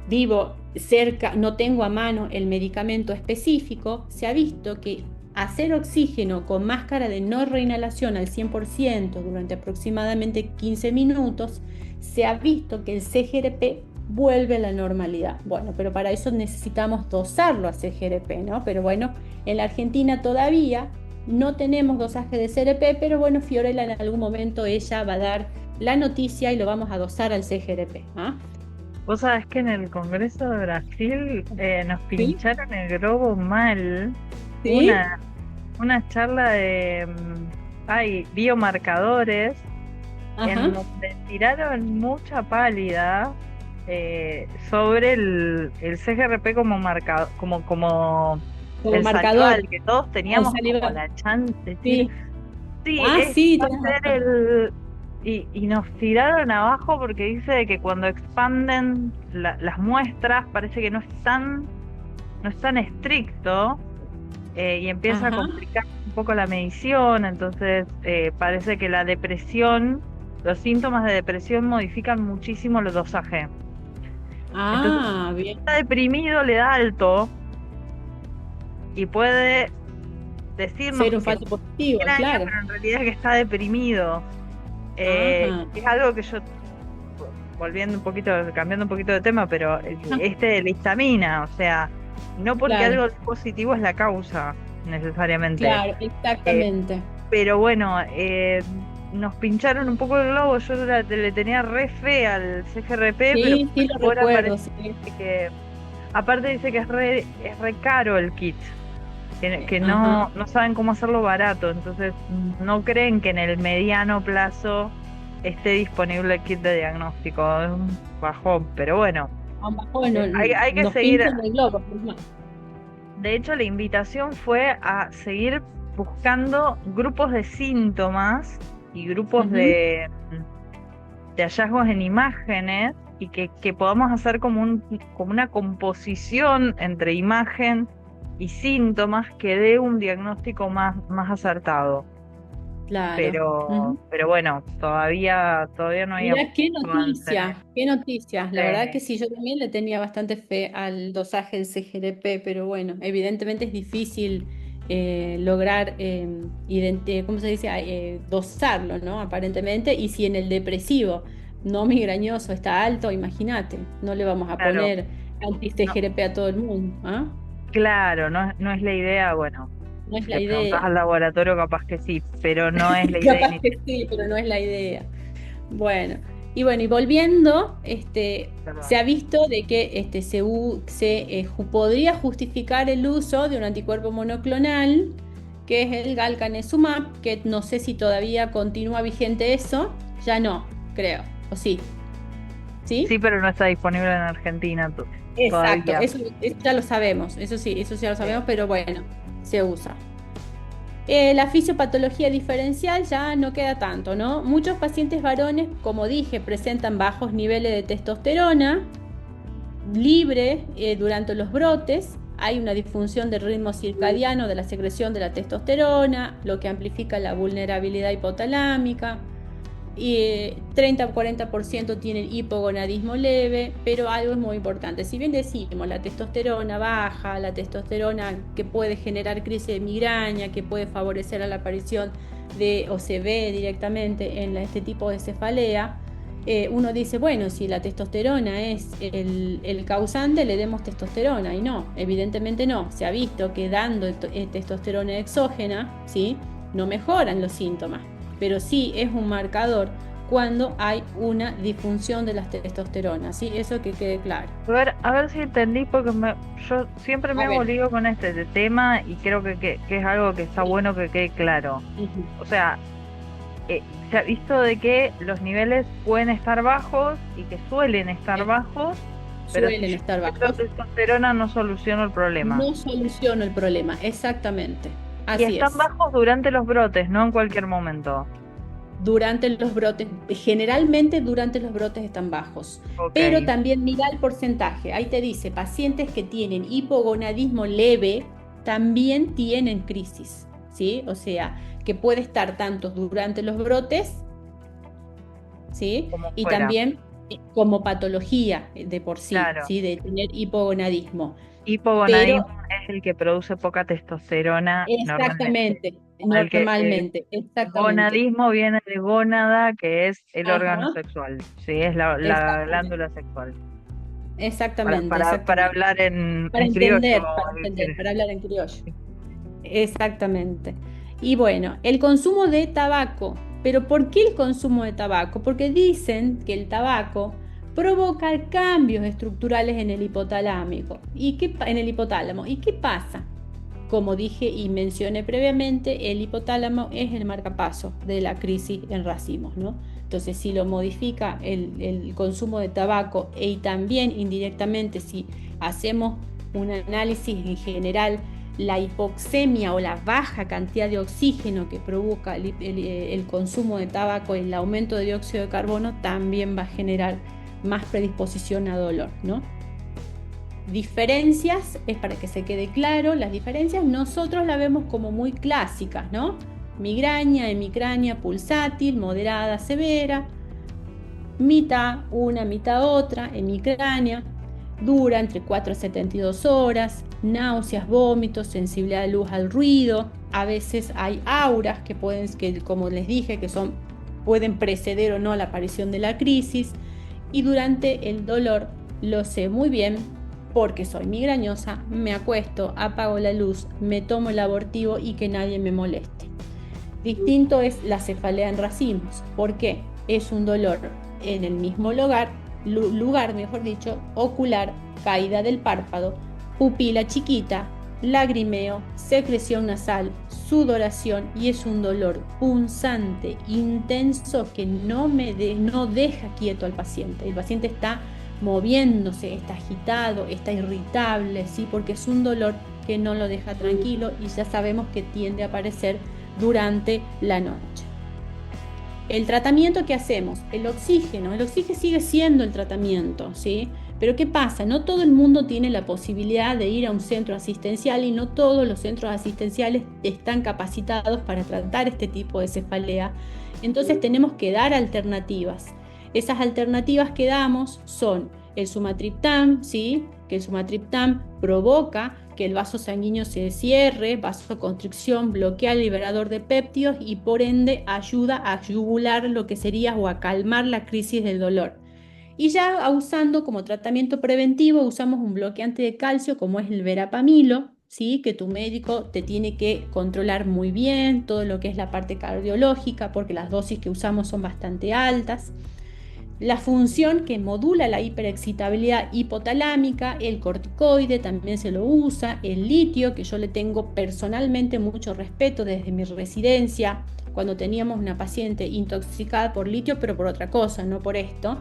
Speaker 1: vivo cerca, no tengo a mano el medicamento específico, se ha visto que hacer oxígeno con máscara de no reinhalación al 100% durante aproximadamente 15 minutos, se ha visto que el CGRP vuelve a la normalidad. Bueno, pero para eso necesitamos dosarlo a CGRP, ¿no? Pero bueno, en la Argentina todavía no tenemos dosaje de CGRP, pero bueno, Fiorella en algún momento ella va a dar la noticia y lo vamos a dosar al CGRP. ¿Ah?
Speaker 2: Vos sabés que en el Congreso de Brasil nos
Speaker 1: ¿Sí?
Speaker 2: pincharon el globo mal.
Speaker 1: ¿Sí?
Speaker 2: Una charla de biomarcadores en
Speaker 1: Ajá.
Speaker 2: donde tiraron mucha pálida sobre el CGRP como marcador, como
Speaker 1: Como
Speaker 2: el
Speaker 1: marcador
Speaker 2: salival, que todos
Speaker 1: al
Speaker 2: teníamos como
Speaker 1: salivar.
Speaker 2: la chance de decir,
Speaker 1: Sí.
Speaker 2: sí,
Speaker 1: Ah,
Speaker 2: este
Speaker 1: sí,
Speaker 2: va
Speaker 1: tenés
Speaker 2: a ser
Speaker 1: razón.
Speaker 2: el... Y nos tiraron abajo porque dice que cuando expanden las muestras parece que no es tan estricto, y empieza a
Speaker 1: Ajá.
Speaker 2: complicar un poco la medición. Entonces parece que la depresión, los síntomas de depresión modifican muchísimo el dosaje. Entonces,
Speaker 1: Ah,
Speaker 2: si
Speaker 1: bien.
Speaker 2: está deprimido, le da alto y puede decirnos
Speaker 1: Ser un
Speaker 2: que
Speaker 1: falso positivo,
Speaker 2: migraña,
Speaker 1: claro.
Speaker 2: pero en realidad es que está deprimido.
Speaker 1: Ajá.
Speaker 2: Es algo que yo, volviendo un poquito, cambiando un poquito de tema, pero
Speaker 1: Ah,
Speaker 2: este de la histamina, o sea, no porque
Speaker 1: claro,
Speaker 2: algo es positivo es la causa necesariamente.
Speaker 1: claro,
Speaker 2: Eh,
Speaker 1: exactamente.
Speaker 2: pero bueno, nos pincharon un poco el globo. Yo le tenía re fe al CGRP, pero
Speaker 1: Sí, sí lo
Speaker 2: ahora parece
Speaker 1: recuerdo, sí.
Speaker 2: que, aparte dice que es re caro el kit, que
Speaker 1: Ajá.
Speaker 2: no saben cómo hacerlo barato, entonces no creen que en el mediano plazo esté disponible el kit de diagnóstico. Es un bajón, pero bueno,
Speaker 1: A un bajón,
Speaker 2: hay que
Speaker 1: nos
Speaker 2: seguir.
Speaker 1: pinchan el globo. Pues no.
Speaker 2: De hecho, la invitación fue a seguir buscando grupos de síntomas y grupos
Speaker 1: Ujú.
Speaker 2: de hallazgos en imágenes, y que podamos hacer como una composición entre imagen y síntomas que dé un diagnóstico más acertado.
Speaker 1: Claro. Ujú.
Speaker 2: Pero bueno, todavía no hay
Speaker 1: Mirá qué
Speaker 2: avance en
Speaker 1: noticia, qué noticias. La verdad que
Speaker 2: este.
Speaker 1: sí, yo también le tenía bastante fe al dosaje del CGRP, pero bueno, evidentemente es difícil lograr, ¿cómo se dice? Dosarlo, ¿no? Aparentemente. Y si en el depresivo no migrañoso está alto, imagínate, no le vamos a
Speaker 2: Claro,
Speaker 1: poner
Speaker 2: no,
Speaker 1: anti-CGRP a todo el mundo, ¿ah?
Speaker 2: claro, no es la idea. Bueno,
Speaker 1: No es
Speaker 2: si
Speaker 1: la
Speaker 2: le preguntas
Speaker 1: idea.
Speaker 2: al laboratorio, capaz que sí, pero no es la idea
Speaker 1: Capaz
Speaker 2: inicial.
Speaker 1: que sí, pero no es la idea. Bueno, y volviendo, se ha visto de que podría justificar el uso de un anticuerpo monoclonal, que es el galcanezumab, que no sé si todavía continúa vigente eso, ya no, creo, o sí,
Speaker 2: Sí,
Speaker 1: ¿sí?
Speaker 2: pero no está disponible en Argentina
Speaker 1: Exacto,
Speaker 2: todavía.
Speaker 1: eso ya lo sabemos, eso sí, eso ya lo
Speaker 2: Eh,
Speaker 1: sabemos, pero bueno, se usa. La fisiopatología diferencial ya no queda tanto, ¿no? Muchos pacientes varones, como dije, presentan bajos niveles de testosterona libre durante los brotes. Hay una disfunción del ritmo circadiano de la secreción de la testosterona, lo que amplifica la vulnerabilidad hipotalámica. Y 30-40% tienen hipogonadismo leve, pero algo es muy importante. Si bien decimos la testosterona baja, la testosterona que puede generar crisis de migraña, que puede favorecer a la aparición de, o se ve directamente en este tipo de cefalea, uno dice, bueno, si la testosterona es el causante, le demos testosterona. Y no, evidentemente no. Se ha visto que dando testosterona exógena, ¿sí? No mejoran los síntomas. pero sí es un marcador cuando hay una disfunción de la testosterona, ¿sí? Eso que quede claro.
Speaker 2: A ver si entendí, porque yo siempre me
Speaker 1: A
Speaker 2: hago
Speaker 1: ver.
Speaker 2: lío con este tema y creo que es algo que está
Speaker 1: Sí.
Speaker 2: bueno que quede claro.
Speaker 1: Ujú.
Speaker 2: O sea, se ha visto de que los niveles pueden estar bajos y que suelen estar
Speaker 1: Eh,
Speaker 2: bajos, pero si
Speaker 1: Suelen
Speaker 2: yo
Speaker 1: estar
Speaker 2: meto
Speaker 1: bajos.
Speaker 2: testosterona no soluciono el problema.
Speaker 1: No soluciona el problema, exactamente.
Speaker 2: Y
Speaker 1: Así
Speaker 2: están
Speaker 1: es.
Speaker 2: bajos durante los brotes, no en cualquier momento.
Speaker 1: Durante los brotes, generalmente durante los brotes están bajos,
Speaker 2: Ok,
Speaker 1: pero también mira el porcentaje. Ahí te dice, pacientes que tienen hipogonadismo leve también tienen crisis, ¿sí? O sea, que puede estar tanto durante los brotes, ¿sí?
Speaker 2: como
Speaker 1: Y
Speaker 2: fuera.
Speaker 1: también como patología de por sí,
Speaker 2: Claro.
Speaker 1: ¿sí? De tener hipogonadismo. Pero
Speaker 2: Hipogonadismo es el que produce poca testosterona normalmente.
Speaker 1: exactamente,
Speaker 2: El que
Speaker 1: normalmente, exactamente.
Speaker 2: gonadismo viene de gónada, que es el órgano
Speaker 1: Ajá,
Speaker 2: sexual, sí, es la
Speaker 1: exactamente.
Speaker 2: glándula sexual.
Speaker 1: Exactamente,
Speaker 2: Para
Speaker 1: exactamente.
Speaker 2: hablar en criollo, vamos a decir.
Speaker 1: Para hablar en criollo. Exactamente. Y bueno, el consumo de tabaco. ¿Pero por qué el consumo de tabaco? Porque dicen que el tabaco provoca cambios estructurales en el hipotalámico. En el hipotálamo. ¿Y qué pasa? Como dije y mencioné previamente, el hipotálamo es el marcapaso de la crisis en racimos, ¿no? Entonces, si lo modifica el consumo de tabaco y también indirectamente si hacemos un análisis en general, la hipoxemia o la baja cantidad de oxígeno que provoca el consumo de tabaco, el aumento de dióxido de carbono, también va a generar más predisposición a dolor, ¿no? Diferencias, es para que se quede claro, las diferencias nosotros las vemos como muy clásicas, ¿no? Migraña, hemicrania pulsátil, moderada, severa, mitad una, mitad otra, hemicrania, dura entre 4 a 72 horas, náuseas, vómitos, sensibilidad de luz al ruido, a veces hay auras que pueden, que como les dije, pueden preceder o no la aparición de la crisis, y durante el dolor lo sé muy bien porque soy migrañosa, me acuesto, apago la luz, me tomo el abortivo y que nadie me moleste. Distinto es la cefalea en racimos. ¿Por qué? Es un dolor en el mismo lugar, mejor dicho, ocular, caída del párpado, pupila chiquita, lagrimeo, secreción nasal, sudoración, y es un dolor punzante, intenso, que no deja quieto al paciente. El paciente está moviéndose, está agitado, está irritable, ¿sí? Porque es un dolor que no lo deja tranquilo y ya sabemos que tiende a aparecer durante la noche. El tratamiento que hacemos, el oxígeno sigue siendo el tratamiento, ¿sí? Pero ¿qué pasa? No todo el mundo tiene la posibilidad de ir a un centro asistencial y no todos los centros asistenciales están capacitados para tratar este tipo de cefalea. Entonces tenemos que dar alternativas. Esas alternativas que damos son el sumatriptán, ¿sí? Que el sumatriptán provoca que el vaso sanguíneo se cierre, vasoconstricción, bloquea el liberador de péptidos y por ende ayuda a yugular lo que sería o a calmar la crisis del dolor. Y ya usando como tratamiento preventivo, usamos un bloqueante de calcio como es el verapamilo, ¿sí? Que tu médico te tiene que controlar muy bien todo lo que es la parte cardiológica, porque las dosis que usamos son bastante altas. La función que modula la hiperexcitabilidad hipotalámica, el corticoide también se lo usa, el litio, que yo le tengo personalmente mucho respeto desde mi residencia, cuando teníamos una paciente intoxicada por litio, pero por otra cosa, no por esto.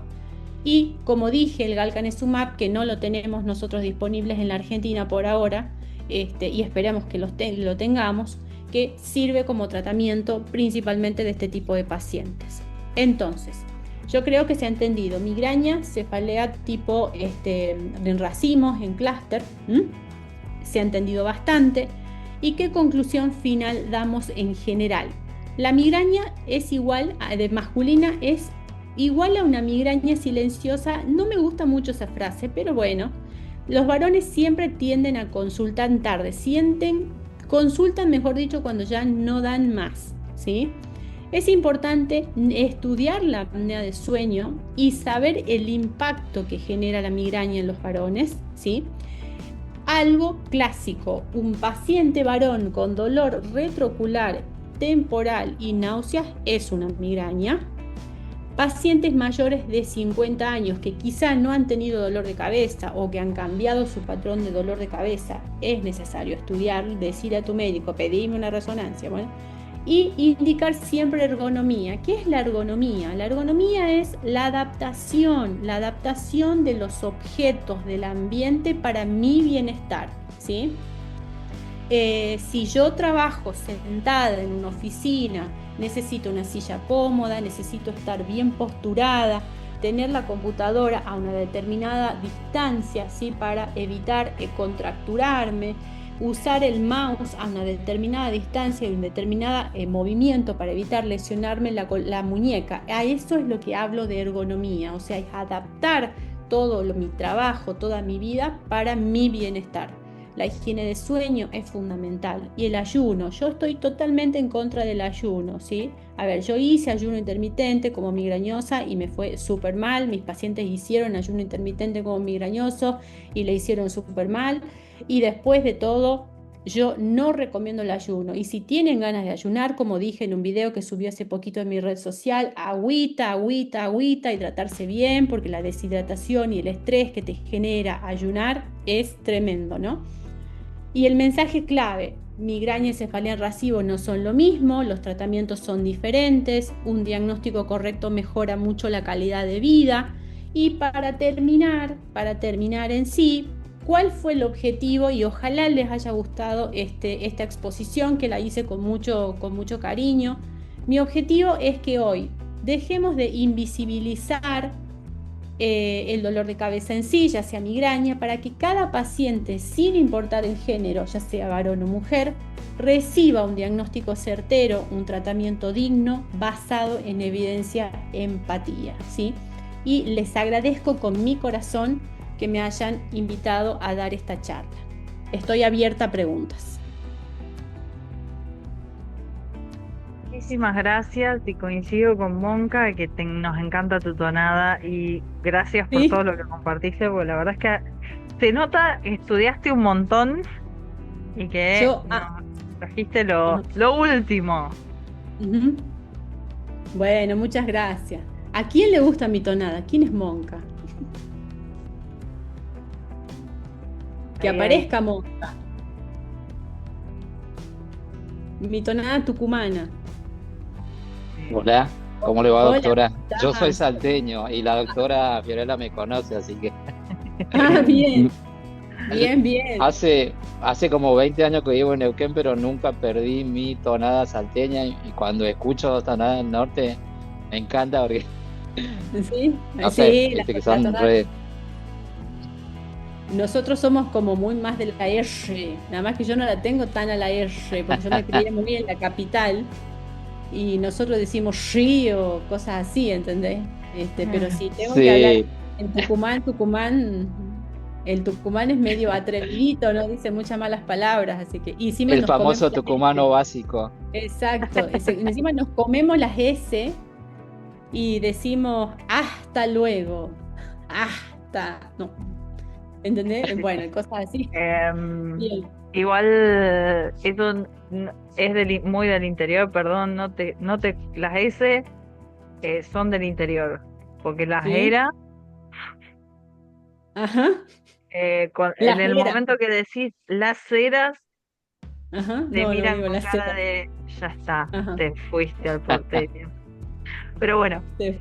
Speaker 1: Y como dije, el galcanezumab, que no lo tenemos nosotros disponibles en la Argentina por ahora, y esperamos que lo tengamos, que sirve como tratamiento principalmente de este tipo de pacientes. Entonces, yo creo que se ha entendido migraña, cefalea tipo en racimos, en clúster, se ha entendido bastante. ¿Y qué conclusión final damos en general? La migraña es igual, de masculina, es igual a una migraña silenciosa. No me gusta mucho esa frase, pero bueno, los varones siempre tienden a consultar tarde, consultan, mejor dicho, cuando ya no dan más, ¿sí? Es importante estudiar la apnea de sueño y saber el impacto que genera la migraña en los varones, ¿sí? Algo clásico, un paciente varón con dolor retroocular temporal y náuseas es una migraña. Pacientes mayores de 50 años que quizá no han tenido dolor de cabeza o que han cambiado su patrón de dolor de cabeza, es necesario estudiar, decir a tu médico, pedime una resonancia, bueno, y indicar siempre ergonomía. ¿Qué es la ergonomía? La ergonomía es la adaptación de los objetos del ambiente para mi bienestar, ¿sí? Si yo trabajo sentada en una oficina, necesito una silla cómoda, necesito estar bien posturada, tener la computadora a una determinada distancia, ¿sí? Para evitar contracturarme, usar el mouse a una determinada distancia y un determinado movimiento para evitar lesionarme la muñeca. A eso es lo que hablo de ergonomía, o sea, es adaptar todo mi trabajo, toda mi vida para mi bienestar. La higiene de sueño es fundamental. Y el ayuno, yo estoy totalmente en contra del ayuno, ¿sí? A ver, yo hice ayuno intermitente como migrañosa y me fue súper mal. Mis pacientes hicieron ayuno intermitente como migrañoso y le hicieron súper mal. Y después de todo, yo no recomiendo el ayuno. Y si tienen ganas de ayunar, como dije en un video que subí hace poquito en mi red social, agüita, agüita, agüita y tratarse bien, porque la deshidratación y el estrés que te genera ayunar es tremendo, ¿no? Y el mensaje clave: migraña y cefalea en racimo no son lo mismo, los tratamientos son diferentes, un diagnóstico correcto mejora mucho la calidad de vida. Y para terminar en sí, ¿cuál fue el objetivo? Y ojalá les haya gustado esta exposición, que la hice con mucho cariño. Mi objetivo es que hoy dejemos de invisibilizar el dolor de cabeza en sí, ya sea migraña, para que cada paciente, sin importar el género, ya sea varón o mujer, reciba un diagnóstico certero, un tratamiento digno, basado en evidencia, empatía, ¿sí? Y les agradezco con mi corazón que me hayan invitado a dar esta charla. Estoy abierta a preguntas.
Speaker 2: Muchísimas gracias y coincido con Monka que nos encanta tu tonada y gracias por
Speaker 1: ¿Sí?
Speaker 2: todo lo que compartiste, porque la verdad es que se nota que estudiaste un montón y que nos trajiste lo último.
Speaker 1: Uh-huh. Bueno, muchas gracias. ¿A quién le gusta mi tonada? ¿Quién es Monka? Que aparezca Monka. Mi tonada tucumana.
Speaker 3: Hola, ¿cómo le va,
Speaker 1: Hola,
Speaker 3: doctora?
Speaker 1: ¿cómo
Speaker 3: Yo soy
Speaker 1: estás?
Speaker 3: salteño y la doctora Fiorella me conoce, así que
Speaker 1: Ah, bien, bien.
Speaker 3: hace como 20 años que vivo en Neuquén, pero nunca perdí mi tonada salteña y cuando escucho tonada del norte me encanta porque,
Speaker 1: Sí,
Speaker 3: no sé,
Speaker 1: sí,
Speaker 3: viste que
Speaker 1: la
Speaker 3: son
Speaker 1: tonada.
Speaker 3: re...
Speaker 1: Nosotros somos como muy más de la R, nada más que yo no la tengo tan a la R, porque yo me crié muy en la capital y nosotros decimos río, cosas así, ¿entendés? Pero si tengo que hablar
Speaker 3: Sí,
Speaker 1: en el Tucumán es medio atrevidito, no dice muchas malas palabras, así que, y encima
Speaker 3: el
Speaker 1: nos comemos
Speaker 3: famoso
Speaker 1: las S.
Speaker 3: tucumano básico.
Speaker 1: Exacto, encima nos comemos las S y decimos hasta luego, no, ¿entendés? Bueno, cosas así. Bien.
Speaker 2: Igual eso es muy del interior, perdón, las S son del interior, porque las
Speaker 1: ¿Sí?
Speaker 2: ERA,
Speaker 1: Ajá.
Speaker 2: en
Speaker 1: Las
Speaker 2: el
Speaker 1: eras.
Speaker 2: momento que decís las eras,
Speaker 1: Ajá.
Speaker 2: te
Speaker 1: No, no
Speaker 2: miran
Speaker 1: digo
Speaker 2: con
Speaker 1: las
Speaker 2: cara
Speaker 1: eras.
Speaker 2: de ya está,
Speaker 1: Ajá.
Speaker 2: te fuiste al porteño. Pero bueno,
Speaker 1: Sí.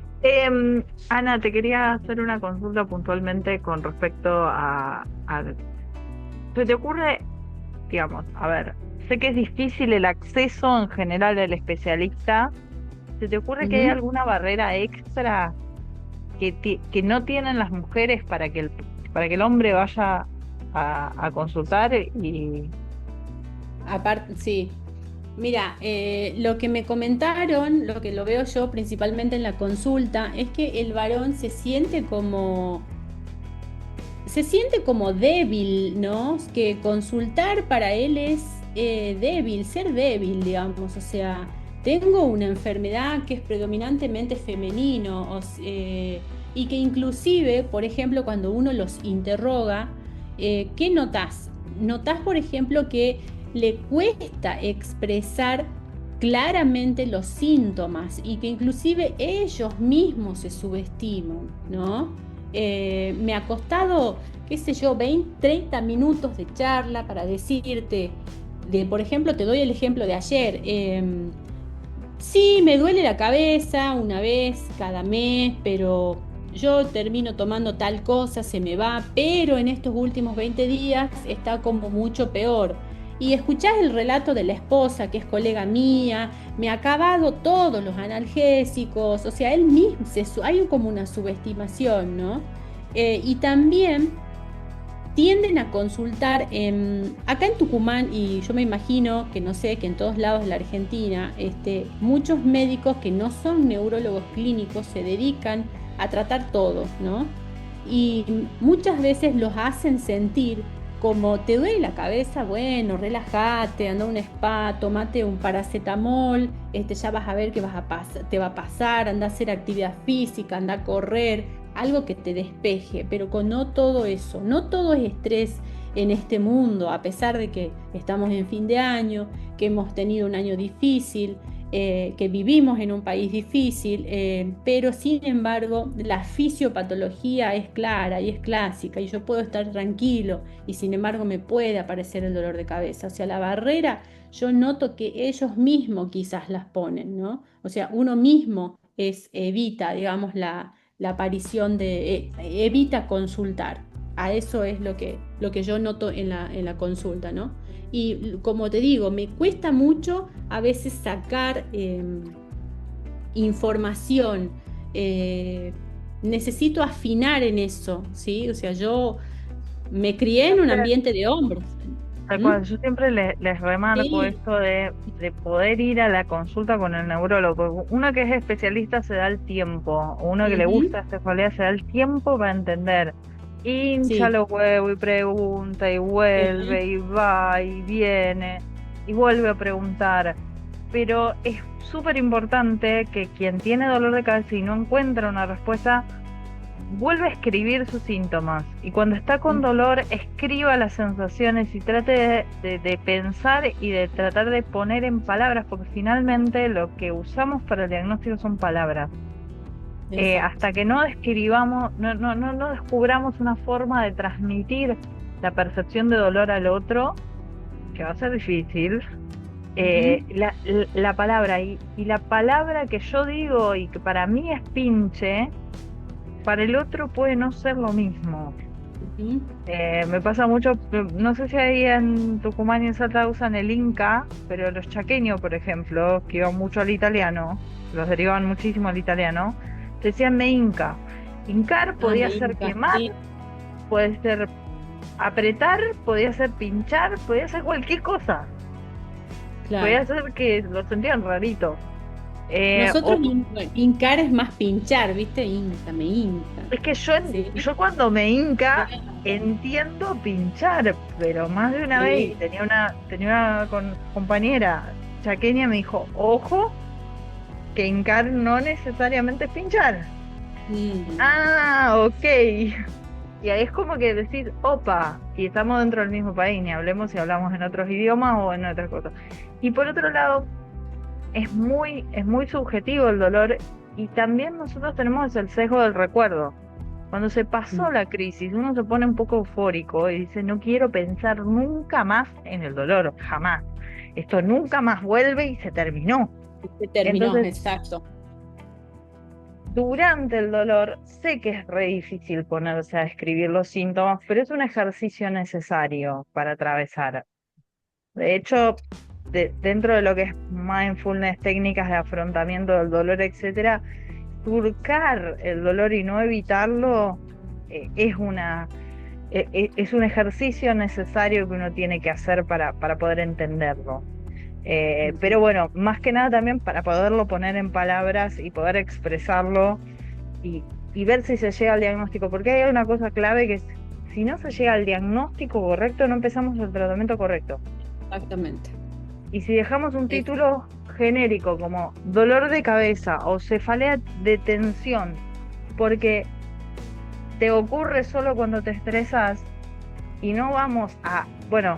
Speaker 2: Ana, te quería hacer una consulta puntualmente con respecto ¿se te ocurre, digamos, a ver, sé que es difícil el acceso en general del especialista? ¿Se te ocurre que hay
Speaker 1: Ujú.
Speaker 2: alguna barrera extra que no tienen las mujeres para que el hombre vaya a consultar
Speaker 1: Aparte, sí. Mira, lo que me comentaron, lo que lo veo yo principalmente en la consulta, es que el varón se siente como débil, ¿no? Que consultar para él es débil, ser débil, digamos. O sea, tengo una enfermedad que es predominantemente femenino, y que inclusive, por ejemplo, cuando uno los interroga, ¿qué notás? Notás, por ejemplo, que le cuesta expresar claramente los síntomas y que inclusive ellos mismos se subestiman, ¿no? Me ha costado, qué sé yo, 20, 30 minutos de charla para decirte, por ejemplo, te doy el ejemplo de ayer. Sí, me duele la cabeza una vez cada mes, pero yo termino tomando tal cosa, se me va, pero en estos últimos 20 días está como mucho peor. Y escuchás el relato de la esposa, que es colega mía, me ha acabado todos los analgésicos, o sea, él mismo, hay como una subestimación, ¿no? Y también tienden a consultar acá en Tucumán, y yo me imagino que no sé, que en todos lados de la Argentina, muchos médicos que no son neurólogos clínicos se dedican a tratar todo, ¿no? Y muchas veces los hacen sentir como te duele la cabeza, bueno, relájate, anda a un spa, tomate un paracetamol, ya vas a ver que te va a pasar, anda a hacer actividad física, anda a correr, algo que te despeje, pero con no todo eso, no todo es estrés en este mundo, a pesar de que estamos en fin de año, que hemos tenido un año difícil, que vivimos en un país difícil, pero sin embargo la fisiopatología es clara y es clásica y yo puedo estar tranquilo y sin embargo me puede aparecer el dolor de cabeza. O sea, la barrera yo noto que ellos mismos quizás las ponen, ¿no? O sea, uno mismo evita, digamos, la aparición evita consultar. A eso es lo que yo noto en la consulta, ¿no? Y como te digo, me cuesta mucho a veces sacar información. Necesito afinar en eso, ¿sí? O sea, yo me crié en un ambiente de hombres.
Speaker 2: Tal cual, yo siempre les remarco
Speaker 1: Sí.
Speaker 2: esto de poder ir a la consulta con el neurólogo. Uno que es especialista se da el tiempo, uno que le
Speaker 1: Ujú.
Speaker 2: gusta esta cefalea se da el tiempo para entender. Hincha
Speaker 1: Sí.
Speaker 2: los huevos y pregunta y
Speaker 1: Ujú.
Speaker 2: vuelve y va y viene y vuelve a preguntar. Pero es súper importante que quien tiene dolor de cabeza y no encuentra una respuesta vuelve a escribir sus síntomas y cuando está con dolor escriba las sensaciones y trate de pensar y de tratar de poner en palabras, porque finalmente lo que usamos para el diagnóstico son palabras.
Speaker 1: Exacto.
Speaker 2: Hasta que no describamos, no descubramos una forma de transmitir la percepción de dolor al otro, que va a ser difícil,
Speaker 1: Ujú.
Speaker 2: la palabra y la palabra que yo digo y que para mí es pinche, para el otro puede no ser lo mismo.
Speaker 1: Ujú.
Speaker 2: Me pasa mucho, no sé si ahí en Tucumán y en Salta usan el Inca, pero los chaqueños, por ejemplo, que iban mucho al italiano, los derivaban muchísimo al italiano, decían me Inca. Hincar
Speaker 1: Ah,
Speaker 2: podía
Speaker 1: me
Speaker 2: ser
Speaker 1: hinca,
Speaker 2: quemar,
Speaker 1: sí,
Speaker 2: puede ser apretar, podía ser pinchar, podía ser cualquier cosa.
Speaker 1: claro.
Speaker 2: Podía ser que lo sentían rarito.
Speaker 1: Nosotros
Speaker 2: O
Speaker 1: hincar es más pinchar, ¿viste? Hinca, me hinca.
Speaker 2: es que
Speaker 1: Sí,
Speaker 2: yo cuando me hinca
Speaker 1: claro.
Speaker 2: entiendo pinchar, pero más de una vez, y
Speaker 1: Sí.
Speaker 2: tenía una compañera chaqueña, me dijo, ojo, que hincar no necesariamente es pinchar.
Speaker 1: Mm.
Speaker 2: Ah, ok. Y ahí es como que decir, opa, y estamos dentro del mismo país, ni hablemos si hablamos en otros idiomas o en otras cosas. Y por otro lado, es muy subjetivo el dolor y también nosotros tenemos el sesgo del recuerdo. Cuando se pasó la crisis, uno se pone un poco eufórico y dice, no quiero pensar nunca más en el dolor, jamás. Esto nunca más vuelve y se terminó.
Speaker 1: Se terminó,
Speaker 2: Entonces,
Speaker 1: exacto.
Speaker 2: durante el dolor, sé que es re difícil ponerse a escribir los síntomas, pero es un ejercicio necesario para atravesar. De hecho, dentro de lo que es mindfulness, técnicas de afrontamiento del dolor, etcétera, surcar el dolor y no evitarlo es un ejercicio necesario que uno tiene que hacer para poder entenderlo. Pero
Speaker 1: Ujú.
Speaker 2: bueno, más que nada también para poderlo poner en palabras y poder expresarlo y ver si se llega al diagnóstico, porque hay una cosa clave que es, si no se llega al diagnóstico correcto, no empezamos el tratamiento correcto.
Speaker 1: Exactamente.
Speaker 2: Y si dejamos un
Speaker 1: Es-
Speaker 2: título genérico como dolor de cabeza o cefalea de tensión, porque te ocurre solo cuando te estresas y no vamos a, bueno,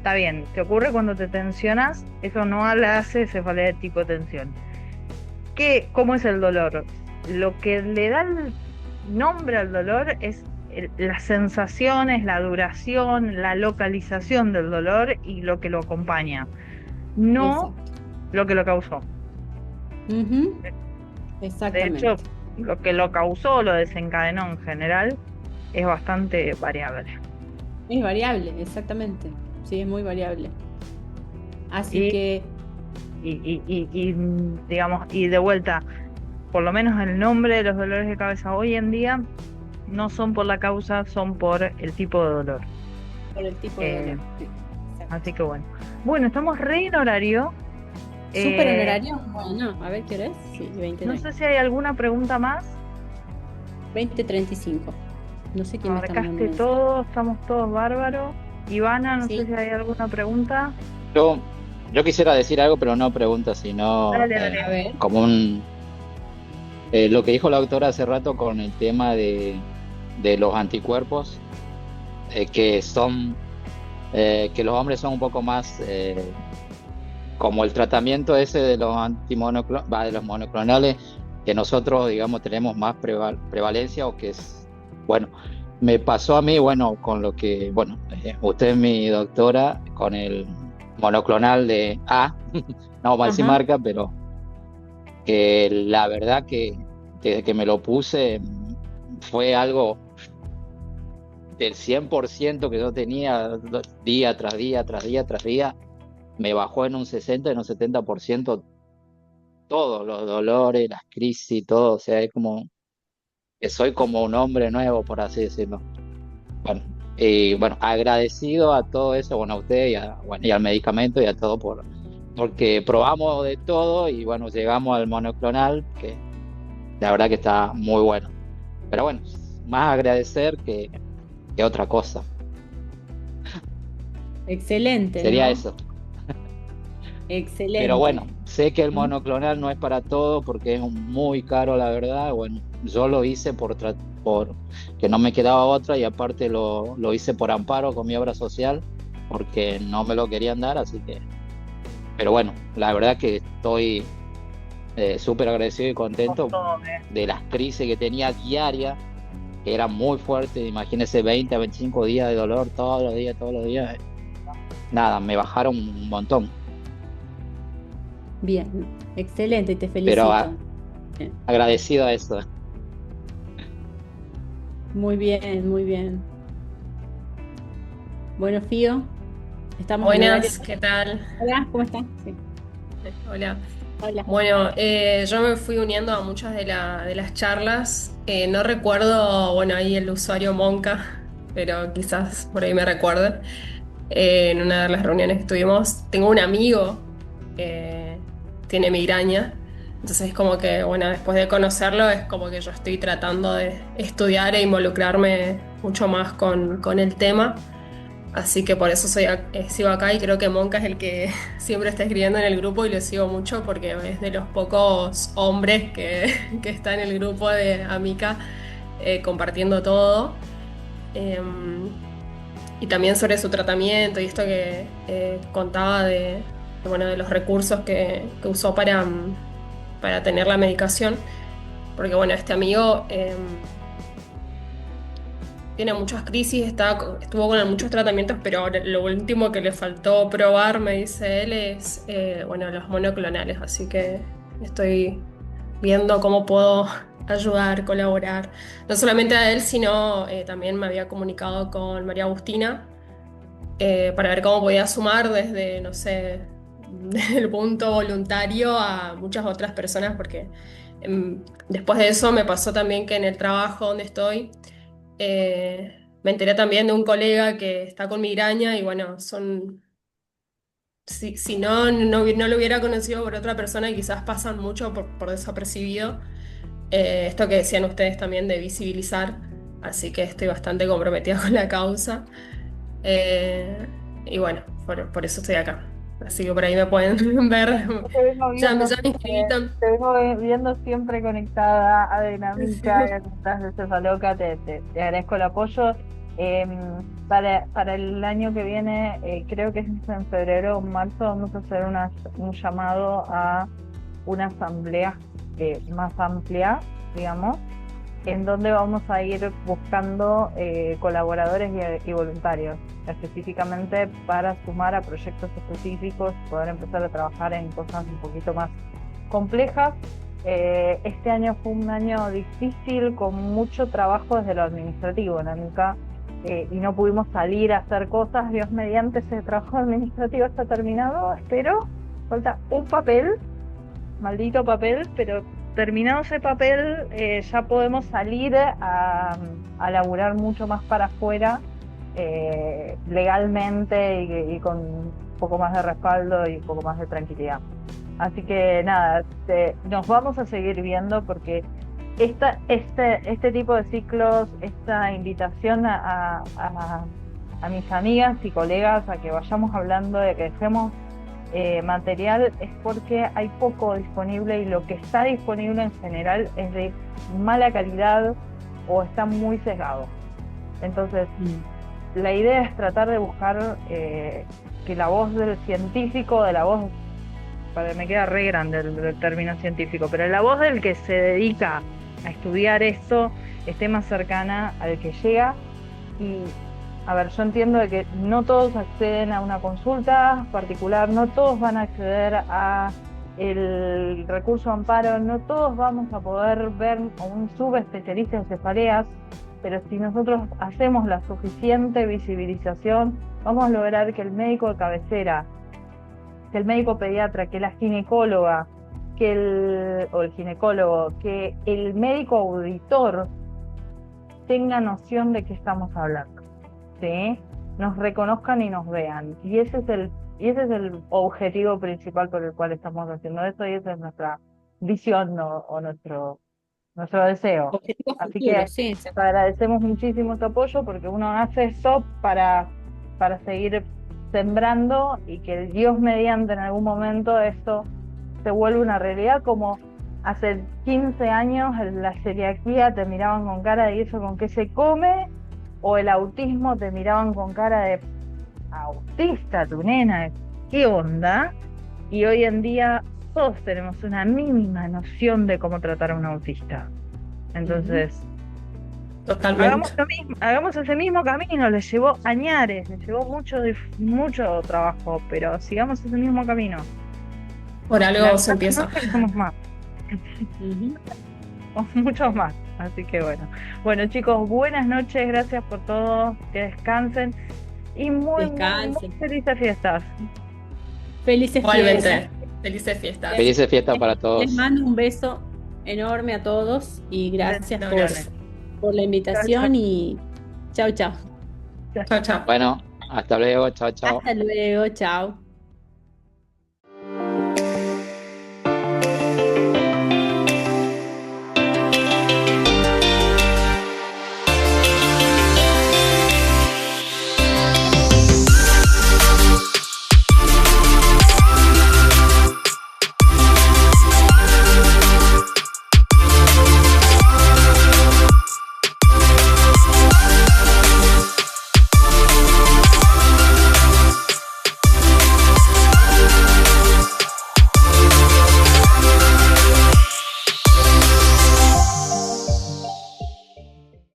Speaker 2: está bien, te ocurre cuando te tensionas, eso no le hace cefalea de tipo tensión. ¿Cómo es el dolor? Lo que le da el nombre al dolor es las sensaciones, la duración, la localización del dolor y lo que lo acompaña, no
Speaker 1: Exacto.
Speaker 2: lo que lo causó.
Speaker 1: Ujú,
Speaker 2: De
Speaker 1: exactamente.
Speaker 2: hecho, lo que lo causó, lo desencadenó en general, es bastante variable.
Speaker 1: Es variable, exactamente. Sí, es muy variable. Así
Speaker 2: Y,
Speaker 1: que,
Speaker 2: digamos, y de vuelta, por lo menos el nombre de los dolores de cabeza hoy en día no son por la causa, son por el tipo de dolor.
Speaker 1: por el tipo de
Speaker 2: Eh,
Speaker 1: dolor. Sí,
Speaker 2: Así
Speaker 1: exacto.
Speaker 2: que bueno. Bueno, estamos re en horario.
Speaker 1: ¿Súper
Speaker 2: Eh,
Speaker 1: honorario? Bueno, a ver qué hora es. Sí,
Speaker 2: no sé si hay alguna pregunta más.
Speaker 1: 20:35. No sé quién me está mandando
Speaker 2: Abarcaste
Speaker 1: mensaje.
Speaker 2: todo, estamos todos bárbaros. Ivana, no sé
Speaker 1: Sí,
Speaker 2: si hay alguna pregunta.
Speaker 3: Yo, yo quisiera decir algo, pero no pregunta, sino
Speaker 2: Dale, dale.
Speaker 1: a ver.
Speaker 3: como lo que dijo la doctora hace rato con el tema de los anticuerpos, que son, que los hombres son un poco más, como el tratamiento ese de los de los monoclonales, que nosotros, digamos, tenemos más prevalencia o que es, bueno, me pasó a mí, bueno, con lo que, bueno, usted es mi doctora, con el monoclonal de A, no vamos a decir
Speaker 1: Ajá.
Speaker 3: marca, pero que la verdad que desde que me lo puse fue algo del 100% que yo tenía día tras día, tras día, tras día, me bajó en un 60, en un 70% todos los dolores, las crisis, todo, o sea, es como que soy como un hombre nuevo, por así decirlo. Bueno, y bueno, agradecido a todo eso, bueno, a usted bueno, y al medicamento y a todo porque probamos de todo y bueno, llegamos al monoclonal, que la verdad que está muy bueno. Pero bueno, más agradecer que otra cosa.
Speaker 1: Excelente,
Speaker 3: Sería
Speaker 1: ¿no?
Speaker 3: eso. Pero
Speaker 1: Excelente.
Speaker 3: bueno, sé que el
Speaker 1: ¿Mm?
Speaker 3: monoclonal no es para todo porque es muy caro, la verdad. Bueno, yo lo hice por que no me quedaba otra y aparte lo hice por amparo con mi obra social porque no me lo querían dar, así que... Pero bueno, la verdad que estoy súper agradecido y
Speaker 2: Somos
Speaker 3: contento
Speaker 2: todos,
Speaker 3: de las crisis que tenía diarias, que eran muy fuertes. Imagínese 20 a 25 días de dolor todos los días, todos los días. Nada, me bajaron un montón.
Speaker 1: Bien, excelente, te
Speaker 3: Pero
Speaker 1: felicito. Bien.
Speaker 3: agradecido a eso.
Speaker 1: Muy bien, muy bien. Bueno, Fío, estamos en horario.
Speaker 4: Buenas, ¿qué tal?
Speaker 1: Hola, ¿cómo estás? Sí.
Speaker 4: Hola.
Speaker 1: Hola.
Speaker 4: Bueno, yo me fui uniendo a muchas de las charlas. No recuerdo, bueno, ahí el usuario Monca, pero quizás por ahí me recuerde. En una de las reuniones que tuvimos, tengo un amigo que tiene migraña. Entonces es como que, bueno, después de conocerlo, es como que yo estoy tratando de estudiar e involucrarme mucho más con el tema. Así que por eso sigo acá y creo que Monca es el que siempre está escribiendo en el grupo y lo sigo mucho porque es de los pocos hombres que está en el grupo de Amica compartiendo todo. Em, y también sobre su tratamiento y esto que contaba bueno, de los recursos que usó para tener la medicación. Porque bueno, este amigo tiene muchas crisis, estuvo con muchos tratamientos, pero ahora lo último que le faltó probar, me dice él, es bueno, los monoclonales. Así que estoy viendo cómo puedo ayudar, colaborar. No solamente a él, sino también me había comunicado con María Agustina para ver cómo podía sumar desde, no sé, desde el punto voluntario a muchas otras personas, porque después de eso me pasó también que en el trabajo donde estoy, me enteré también de un colega que está con migraña y bueno, si no lo hubiera conocido por otra persona y quizás pasan mucho por desapercibido, esto que decían ustedes también de visibilizar, así que estoy bastante comprometida con la causa. Eh, y bueno, por eso estoy acá. Así que por ahí me pueden ver.
Speaker 2: Yo te vengo viendo,
Speaker 4: Ya me inscribí también.
Speaker 2: te vengo viendo siempre conectada a Dinámica y a Juntas de Cefaloca. Te agradezco el apoyo. Em, para el año que viene, creo que es en febrero o marzo, vamos a hacer un llamado a una asamblea más amplia, digamos, en donde vamos a ir buscando colaboradores y voluntarios, específicamente para sumar a proyectos específicos, poder empezar a trabajar en cosas un poquito más complejas. Este año fue un año difícil, con mucho trabajo desde lo administrativo, ¿no? Nunca, y no pudimos salir a hacer cosas. Dios mediante, ese trabajo administrativo está terminado, espero. Falta un papel, maldito papel, pero terminado ese papel, ya podemos salir a laburar mucho más para afuera, legalmente y con un poco más de respaldo y un poco más de tranquilidad. Así que nada, nos vamos a seguir viendo porque este tipo de ciclos, esta invitación a mis amigas y colegas a que vayamos hablando, de que dejemos material, es porque hay poco disponible, y lo que está disponible en general es de mala calidad o está muy sesgado. Entonces, la idea es tratar de buscar que la voz del científico, de la voz, me queda re grande el término científico, pero la voz del que se dedica a estudiar esto esté más cercana al que llega. Y a ver, yo entiendo de que no todos acceden a una consulta particular, no todos van a acceder a el recurso de amparo, no todos vamos a poder ver a un subespecialista en cefaleas, pero si nosotros hacemos la suficiente visibilización, vamos a lograr que el médico de cabecera, que el médico pediatra, que la ginecóloga, o el ginecólogo, que el médico auditor tenga noción de qué estamos hablando, ¿sí? Nos reconozcan y nos vean. Y ese es el objetivo principal por el cual estamos haciendo esto, y esa es nuestra visión, o nuestro deseo.
Speaker 1: Objetivo
Speaker 2: Así
Speaker 1: futuro,
Speaker 2: que
Speaker 1: sí.
Speaker 2: te agradecemos muchísimo tu apoyo, porque uno hace esto para seguir sembrando, y que Dios mediante en algún momento esto se vuelve una realidad, como hace 15 años la celiaquía te miraban con cara de: ¿y eso con qué se come? O el autismo te miraban con cara de: autista tu nena, ¿qué onda? Y hoy en día todos tenemos una mínima noción de cómo tratar a un autista. Entonces,
Speaker 4: Totalmente.
Speaker 2: hagamos ese mismo camino. Les llevó añares, les llevó mucho trabajo, pero sigamos ese mismo camino.
Speaker 4: Por algo se empieza.
Speaker 2: Somos más, muchos más. Así que bueno chicos, buenas noches, gracias por todo, que descansen y muy felices fiestas.
Speaker 1: Felices
Speaker 4: Igualmente,
Speaker 1: fiestas.
Speaker 4: felices fiestas.
Speaker 3: Felices fiestas para todos.
Speaker 1: Les mando un beso enorme a todos y gracias
Speaker 4: Gracias.
Speaker 1: por la invitación y chao, chao.
Speaker 4: Chao, chao.
Speaker 3: Bueno, hasta luego, chao, chao.
Speaker 1: Hasta luego, chao.